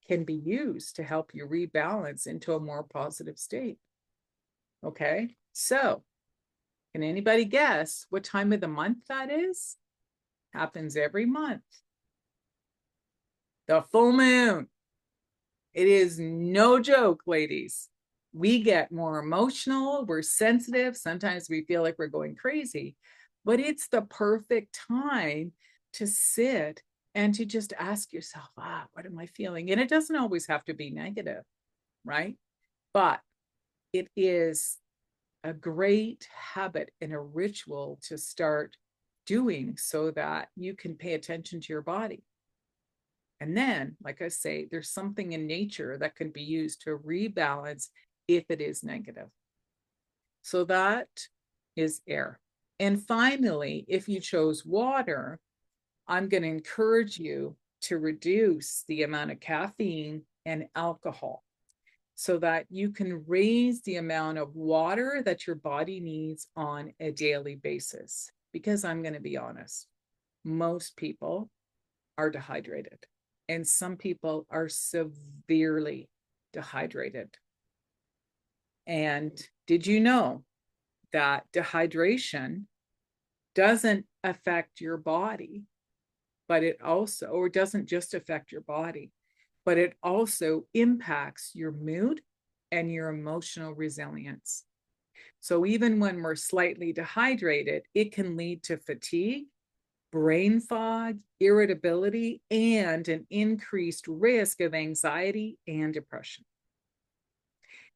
can be used to help you rebalance into a more positive state. Okay, so can anybody guess what time of the month that is? Happens every month. The full moon. It is no joke, ladies. We get more emotional, we're sensitive. Sometimes we feel like we're going crazy, but it's the perfect time to sit and to just ask yourself, what am I feeling? And it doesn't always have to be negative, right? But it is a great habit and a ritual to start doing so that you can pay attention to your body. And then, like I say, there's something in nature that can be used to rebalance if it is negative. So that is air. And finally, if you chose water, I'm going to encourage you to reduce the amount of caffeine and alcohol so that you can raise the amount of water that your body needs on a daily basis. Because I'm going to be honest, most people are dehydrated, and some people are severely dehydrated. And did you know that dehydration doesn't affect your body, but it also, or doesn't just affect your body, but it also impacts your mood and your emotional resilience. So even when we're slightly dehydrated, it can lead to fatigue, brain fog, irritability, and an increased risk of anxiety and depression.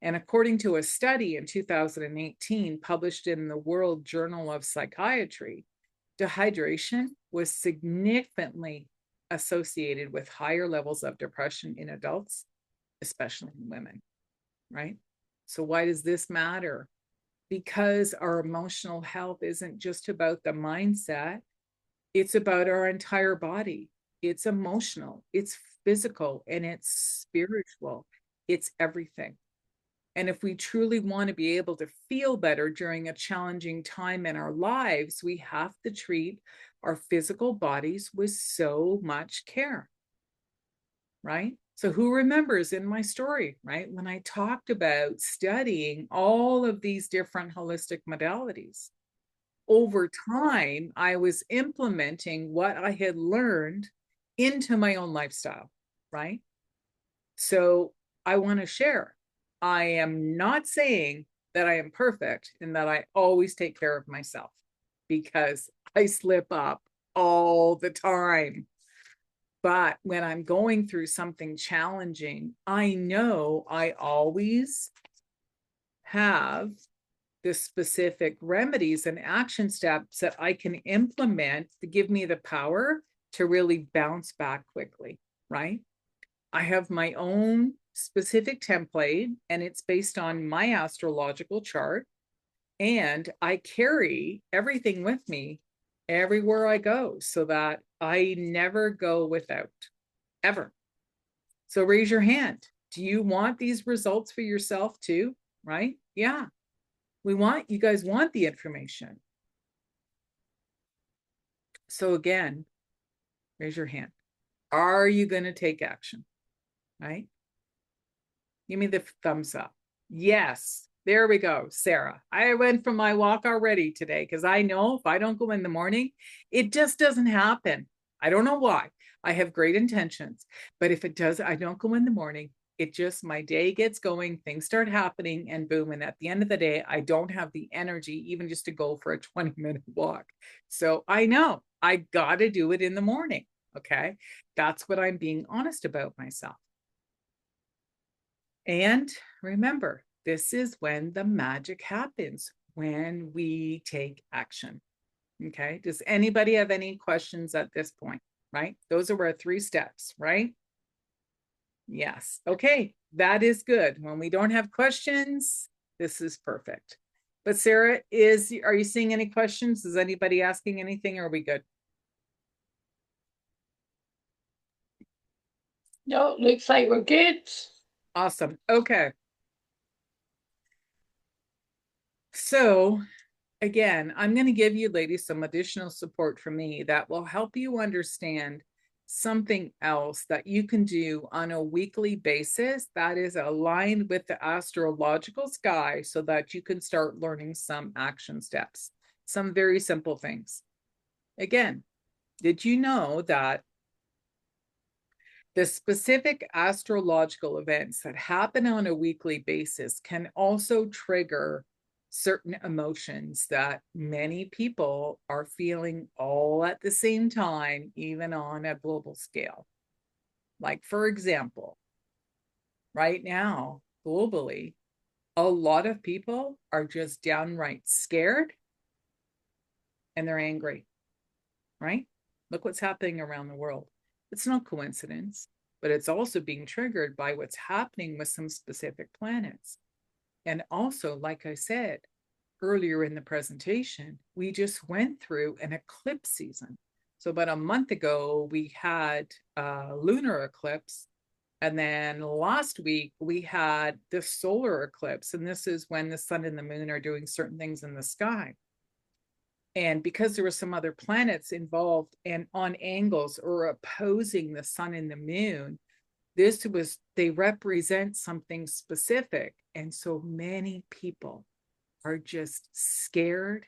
And according to a study in 2018 published in the World Journal of Psychiatry, dehydration was significantly associated with higher levels of depression in adults, especially in women, right? So why does this matter? Because our emotional health isn't just about the mindset, it's about our entire body. It's emotional, it's physical, and it's spiritual. It's everything. And if we truly want to be able to feel better during a challenging time in our lives, we have to treat our physical bodies with so much care, right? So who remembers in my story, right? When I talked about studying all of these different holistic modalities, over time, I was implementing what I had learned into my own lifestyle, right? So I want to share. I am not saying that I am perfect and that I always take care of myself because I slip up all the time. But when I'm going through something challenging, I know I always have the specific remedies and action steps that I can implement to give me the power to really bounce back quickly, right? I have my own specific template and it's based on my astrological chart. And I carry everything with me everywhere I go so that I never go without, ever. So raise your hand. Do you want these results for yourself too? Right? Yeah. You guys want the information. So again, raise your hand. Are you going to take action? Right? Give me the thumbs up. Yes. There we go, Sarah. I went for my walk already today because I know if I don't go in the morning, it just doesn't happen. I don't know why. I have great intentions, but if it does, I don't go in the morning. It just, my day gets going, things start happening, and boom. And at the end of the day, I don't have the energy even just to go for a 20-minute walk. So I know I got to do it in the morning. Okay. That's what I'm being honest about myself. And remember, this is when the magic happens, when we take action. Okay. Does anybody have any questions at this point? Right? Those are our 3 steps, right? Yes. Okay. That is good. When we don't have questions, this is perfect. But Sarah, are you seeing any questions? Is anybody asking anything? Or are we good? No, looks like we're good. Awesome. Okay. So again, I'm going to give you ladies some additional support from me that will help you understand something else that you can do on a weekly basis that is aligned with the astrological sky so that you can start learning some action steps, some very simple things. Again, did you know that the specific astrological events that happen on a weekly basis can also trigger certain emotions that many people are feeling all at the same time, even on a global scale? Like, for example, right now, globally, a lot of people are just downright scared and they're angry, right? Look what's happening around the world. It's no coincidence, but it's also being triggered by what's happening with some specific planets. And also, like I said earlier in the presentation, we just went through an eclipse season. So about a month ago, we had a lunar eclipse. And then last week, we had the solar eclipse. And this is when the sun and the moon are doing certain things in the sky. And because there were some other planets involved and on angles or opposing the sun and the moon, they represent something specific. And so many people are just scared,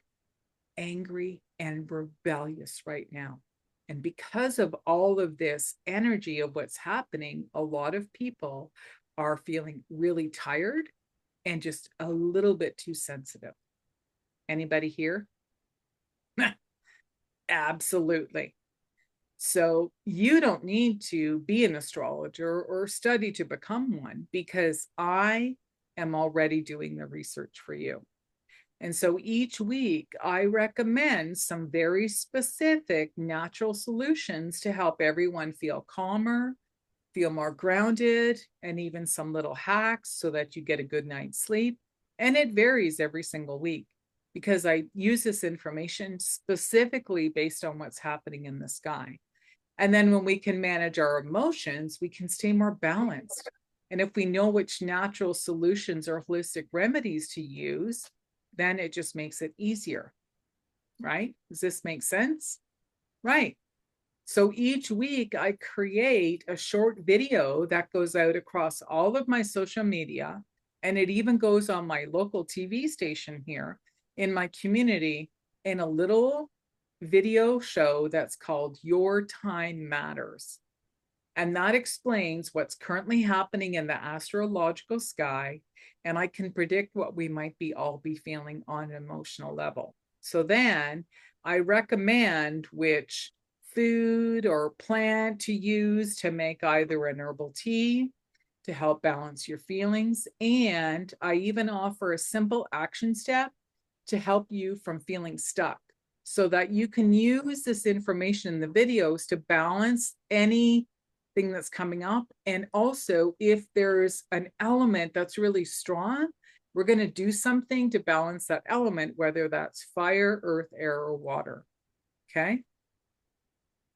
angry, and rebellious right now. And because of all of this energy of what's happening, a lot of people are feeling really tired and just a little bit too sensitive. Anybody here? Absolutely. So you don't need to be an astrologer or study to become one because I am already doing the research for you. And so each week I recommend some very specific natural solutions to help everyone feel calmer, feel more grounded, and even some little hacks so that you get a good night's sleep. And it varies every single week because I use this information specifically based on what's happening in the sky. And then when we can manage our emotions, we can stay more balanced. And if we know which natural solutions or holistic remedies to use, then it just makes it easier, right? Does this make sense? Right. So each week I create a short video that goes out across all of my social media, and it even goes on my local TV station here in my community in a little video show that's called Your Time Matters. And that explains what's currently happening in the astrological sky. And I can predict what we might all be feeling on an emotional level. So then I recommend which food or plant to use to make either an herbal tea to help balance your feelings. And I even offer a simple action step to help you from feeling stuck so that you can use this information in the videos to balance anything that's coming up. And also, if there's an element that's really strong, we're going to do something to balance that element, whether that's fire, earth, air, or water. Okay.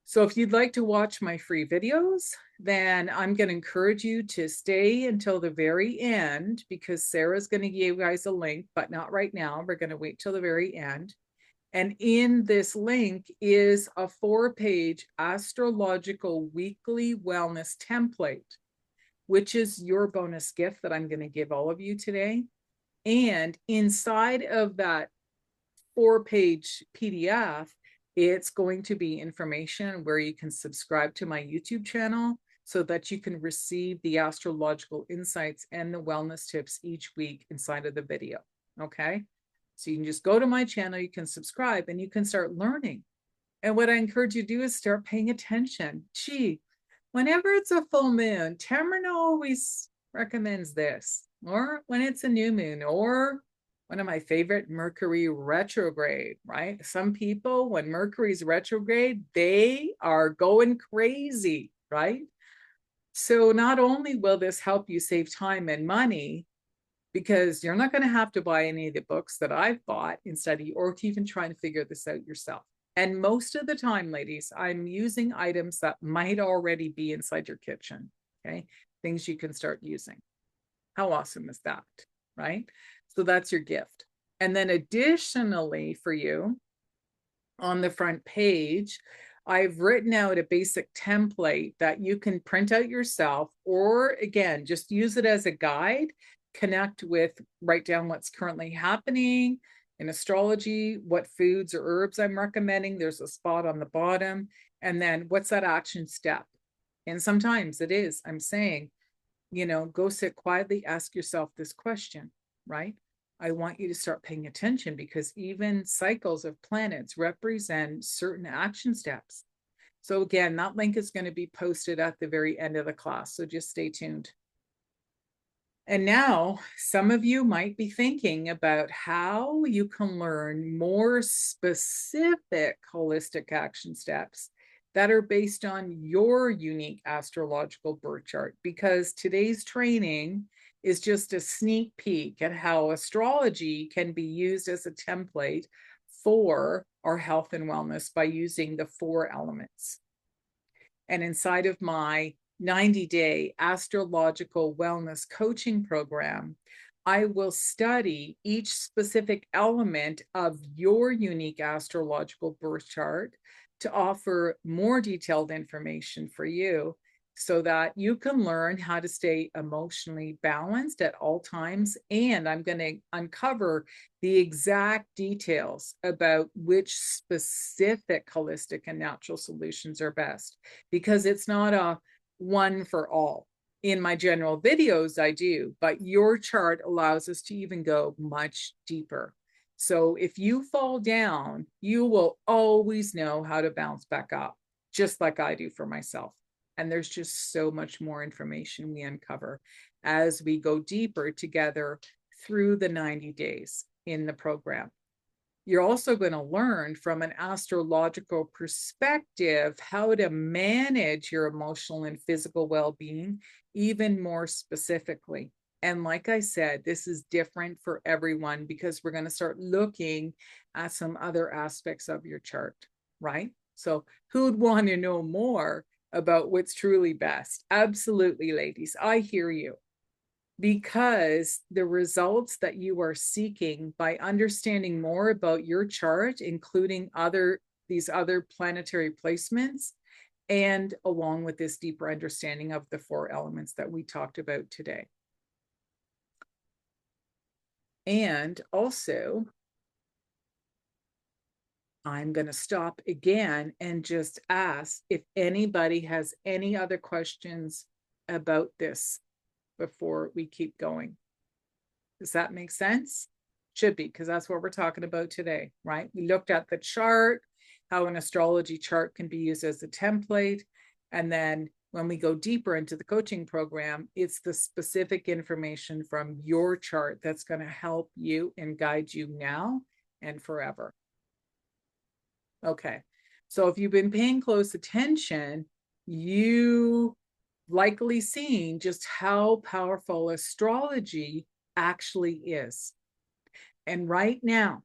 So if you'd like to watch my free videos, then I'm going to encourage you to stay until the very end, because Sarah's going to give you guys a link, but not right now. We're going to wait till the very end. And in this link is a 4-page astrological weekly wellness template, which is your bonus gift that I'm going to give all of you today. And inside of that 4-page PDF, it's going to be information where you can subscribe to my YouTube channel so that you can receive the astrological insights and the wellness tips each week inside of the video. Okay. So you can just go to my channel, you can subscribe, and you can start learning. And what I encourage you to do is start paying attention. Gee, whenever it's a full moon, Tamara always recommends this, or when it's a new moon, or one of my favorite, Mercury retrograde, right? Some people, when Mercury's retrograde, they are going crazy, right? So not only will this help you save time and money, because you're not going to have to buy any of the books that I've bought and study, or to even try to figure this out yourself. And most of the time, ladies, I'm using items that might already be inside your kitchen, okay? Things you can start using. How awesome is that, right? So that's your gift. And then additionally for you, on the front page, I've written out a basic template that you can print out yourself, or again, just use it as a guide, connect with, write down what's currently happening in astrology, what foods or herbs I'm recommending. There's a spot on the bottom. And then what's that action step? And sometimes it is, I'm saying, go sit quietly, ask yourself this question, right? I want you to start paying attention, because even cycles of planets represent certain action steps. So again, that link is going to be posted at the very end of the class. So just stay tuned. And now some of you might be thinking about how you can learn more specific holistic action steps that are based on your unique astrological birth chart, because today's training is just a sneak peek at how astrology can be used as a template for our health and wellness by using the 4 elements. And inside of my 90-day astrological wellness coaching program, I will study each specific element of your unique astrological birth chart to offer more detailed information for you, so that you can learn how to stay emotionally balanced at all times. And I'm going to uncover the exact details about which specific holistic and natural solutions are best, because it's not a one for all. In my general videos, I do, but your chart allows us to even go much deeper. So if you fall down, you will always know how to bounce back up, just like I do for myself. And there's just so much more information we uncover as we go deeper together through the 90 days in the program. You're also going to learn from an astrological perspective how to manage your emotional and physical well-being even more specifically. And like I said, this is different for everyone, because we're going to start looking at some other aspects of your chart, right? So who'd want to know more about what's truly best? Absolutely, ladies, I hear you. Because the results that you are seeking by understanding more about your chart, including these other planetary placements, and along with this deeper understanding of the 4 elements that we talked about today. And also, I'm going to stop again and just ask if anybody has any other questions about this before we keep going. Does that make sense? Should be, because that's what we're talking about today, right? We looked at the chart, how an astrology chart can be used as a template. And then when we go deeper into the coaching program, it's the specific information from your chart that's going to help you and guide you now and forever. Okay. So if you've been paying close attention, you likely seen just how powerful astrology actually is. And right now,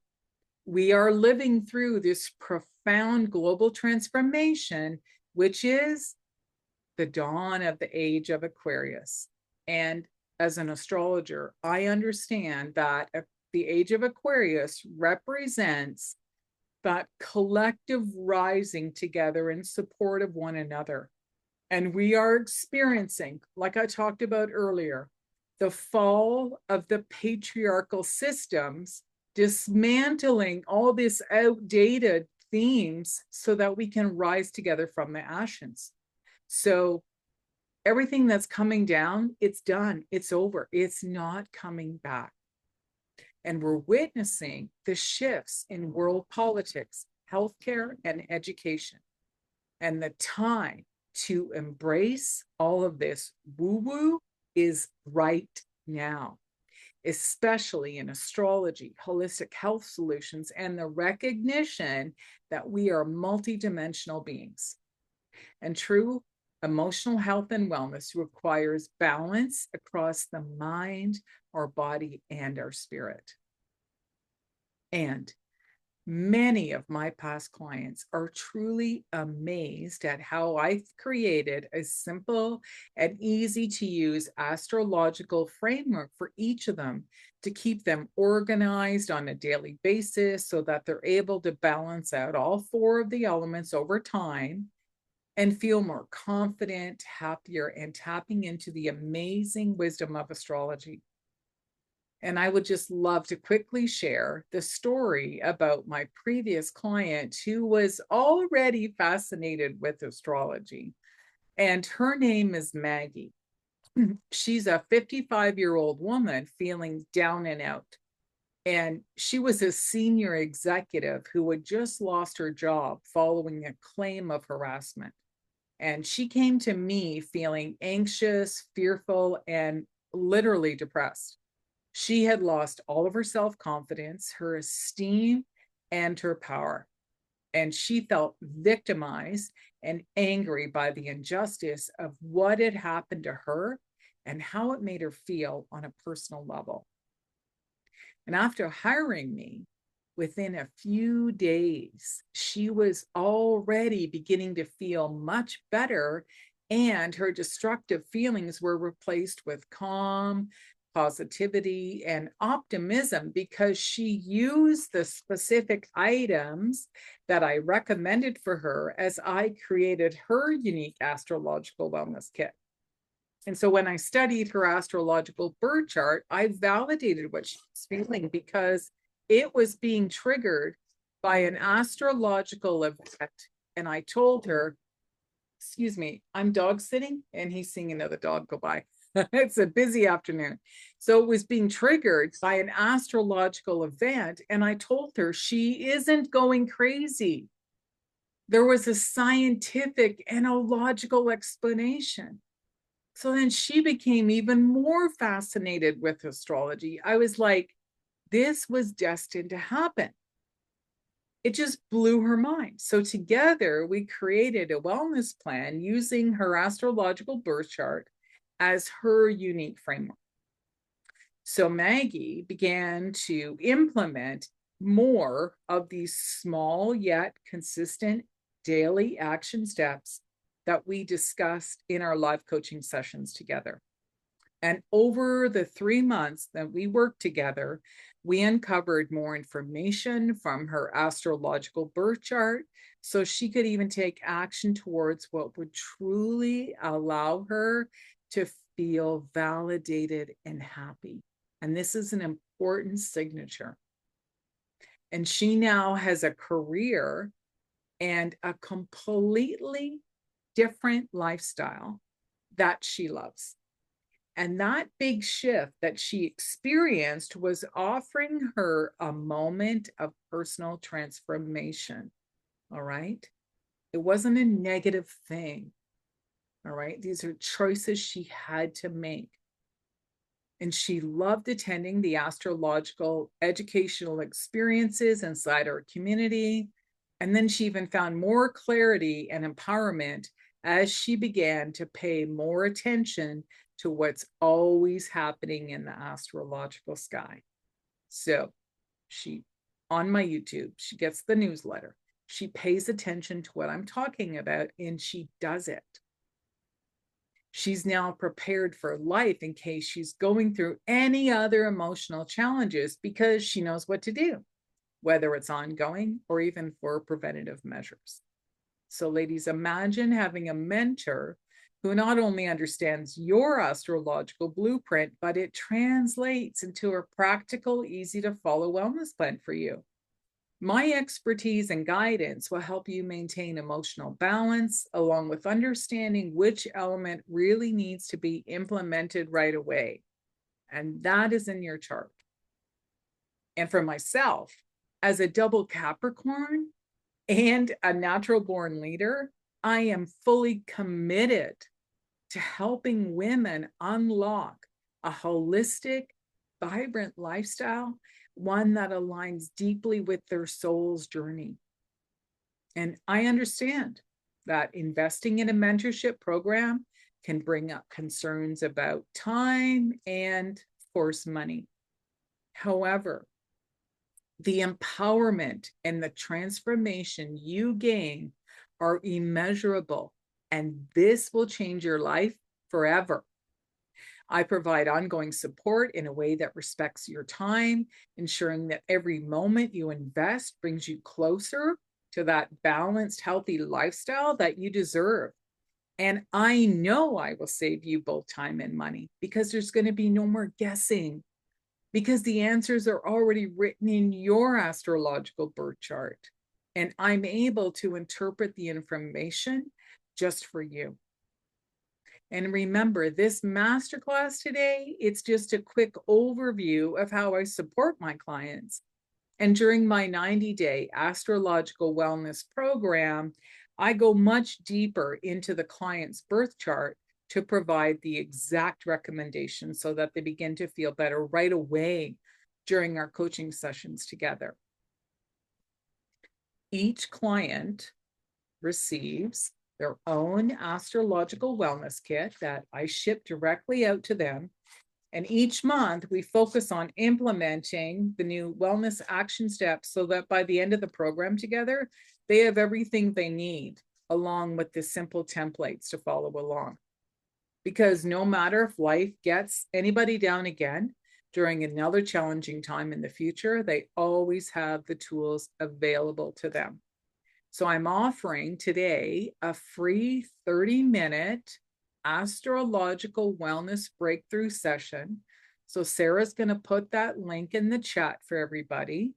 we are living through this profound profound global transformation, which is the dawn of the age of Aquarius. And as an astrologer, I understand that the age of Aquarius represents that collective rising together in support of one another. And we are experiencing, like I talked about earlier, the fall of the patriarchal systems, dismantling all this outdated themes so that we can rise together from the ashes. So everything that's coming down, it's done, it's over, it's not coming back. And we're witnessing the shifts in world politics, healthcare, and education. And the time to embrace all of this woo-woo is right now, especially in astrology, holistic health solutions, and the recognition that we are multidimensional beings. And true emotional health and wellness requires balance across the mind, our body, and our spirit. And many of my past clients are truly amazed at how I've created a simple and easy to use astrological framework for each of them to keep them organized on a daily basis so that they're able to balance out all four of the elements over time and feel more confident, happier, and tapping into the amazing wisdom of astrology. And I would just love to quickly share the story about my previous client who was already fascinated with astrology. And her name is Maggie. She's a 55-year-old woman feeling down and out. And she was a senior executive who had just lost her job following a claim of harassment. And she came to me feeling anxious, fearful, and literally depressed. She had lost all of her self-confidence, her esteem, and her power. And she felt victimized and angry by the injustice of what had happened to her and how it made her feel on a personal level. And after hiring me, within a few days, she was already beginning to feel much better, and her destructive feelings were replaced with calm, positivity, and optimism because she used the specific items that I recommended for her as I created her unique astrological wellness kit. And so when I studied her astrological birth chart, I validated what she was feeling because it was being triggered by an astrological event. And I told her, excuse me, I'm dog sitting, and he's seeing another dog go by. It's a busy afternoon. So it was being triggered by an astrological event. And I told her she isn't going crazy. There was a scientific and a logical explanation. So then she became even more fascinated with astrology. I was like, this was destined to happen. It just blew her mind. So together we created a wellness plan using her astrological birth chart as her unique framework. So Maggie began to implement more of these small yet consistent daily action steps that we discussed in our live coaching sessions together. And over the 3 months that we worked together, we uncovered more information from her astrological birth chart so she could even take action towards what would truly allow her to feel validated and happy. And this is an important signature. And she now has a career and a completely different lifestyle that she loves. And that big shift that she experienced was offering her a moment of personal transformation. All right. It wasn't a negative thing. All right. These are choices she had to make. And she loved attending the astrological educational experiences inside our community. And then she even found more clarity and empowerment as she began to pay more attention to what's always happening in the astrological sky. So she, on my YouTube, she gets the newsletter. She pays attention to what I'm talking about and she does it. She's now prepared for life in case she's going through any other emotional challenges because she knows what to do, whether it's ongoing or even for preventative measures. So, ladies, imagine having a mentor who not only understands your astrological blueprint, but it translates into a practical, easy to follow wellness plan for you. My expertise and guidance will help you maintain emotional balance, along with understanding which element really needs to be implemented right away. And that is in your chart. And for myself, as a double Capricorn and a natural born leader, I am fully committed to helping women unlock a holistic, vibrant lifestyle, one that aligns deeply with their soul's journey. And I understand that investing in a mentorship program can bring up concerns about time and, of course, money. However, the empowerment and the transformation you gain are immeasurable, and this will change your life forever. I provide ongoing support in a way that respects your time, ensuring that every moment you invest brings you closer to that balanced, healthy lifestyle that you deserve. And I know I will save you both time and money because there's going to be no more guessing, because the answers are already written in your astrological birth chart. And I'm able to interpret the information just for you. And remember, this masterclass today, it's just a quick overview of how I support my clients. And during my 90-day astrological wellness program, I go much deeper into the client's birth chart to provide the exact recommendations so that they begin to feel better right away during our coaching sessions together. Each client receives their own astrological wellness kit that I ship directly out to them. And each month we focus on implementing the new wellness action steps so that by the end of the program together, they have everything they need, along with the simple templates to follow along. Because no matter if life gets anybody down again during another challenging time in the future, they always have the tools available to them. So I'm offering today a free 30-minute astrological wellness breakthrough session. So Sarah's going to put that link in the chat for everybody.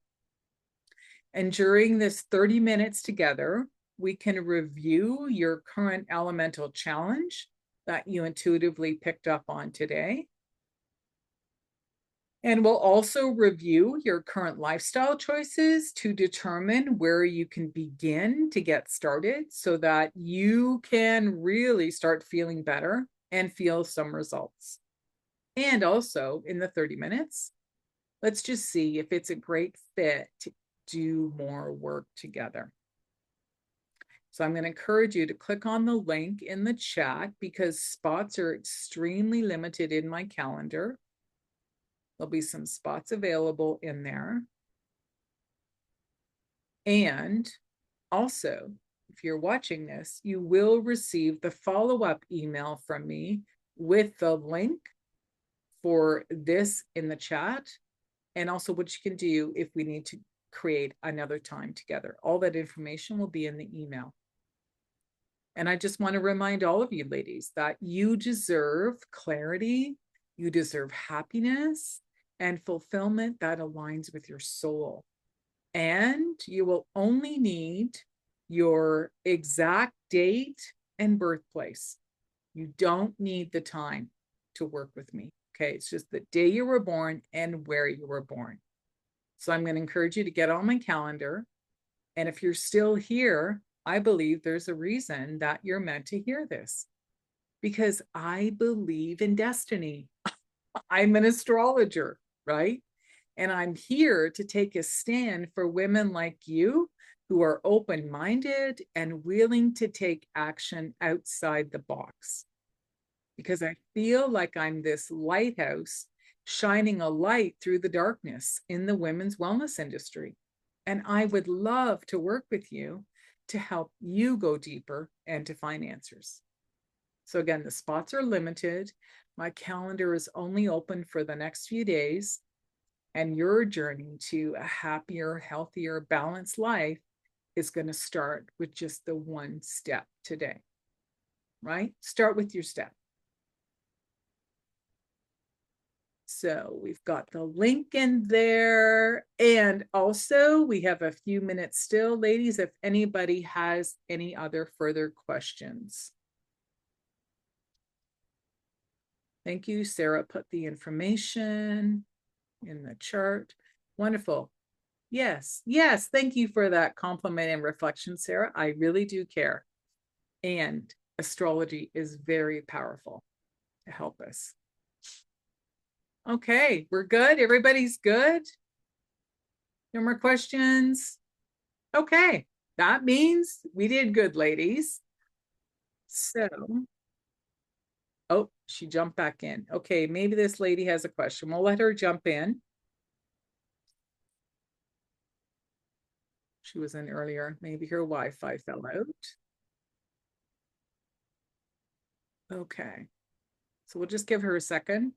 And during this 30 minutes together, we can review your current elemental challenge that you intuitively picked up on today. And we'll also review your current lifestyle choices to determine where you can begin to get started so that you can really start feeling better and feel some results. And also in the 30 minutes, let's just see if it's a great fit to do more work together. So I'm going to encourage you to click on the link in the chat because spots are extremely limited in my calendar. There'll be some spots available in there. And also, if you're watching this, you will receive the follow-up email from me with the link for this in the chat, and also what you can do if we need to create another time together. All that information will be in the email. And I just want to remind all of you ladies that you deserve clarity, you deserve happiness, and fulfillment that aligns with your soul. And you will only need your exact date and birthplace. You don't need the time to work with me. Okay, it's just the day you were born and where you were born. So I'm going to encourage you to get on my calendar. And if you're still here, I believe there's a reason that you're meant to hear this, because I believe in destiny. I'm an astrologer, right? And I'm here to take a stand for women like you who are open-minded and willing to take action outside the box. Because I feel like I'm this lighthouse shining a light through the darkness in the women's wellness industry. And I would love to work with you to help you go deeper and to find answers. So, again, the spots are limited. My calendar is only open for the next few days. And your journey to a happier, healthier, balanced life is going to start with just the one step today, right? Start with your step. So we've got the link in there. And also, we have a few minutes still, ladies, if anybody has any other further questions. Thank you. Sarah put the information in the chart. Wonderful. Yes. Yes. Thank you for that compliment and reflection, Sarah. I really do care. And astrology is very powerful to help us. Okay, we're good. Everybody's good. No more questions. Okay, that means we did good, ladies. So, oh, she jumped back in. Okay, maybe this lady has a question. We'll let her jump in. She was in earlier. Maybe her Wi-Fi fell out. Okay, so we'll just give her a second.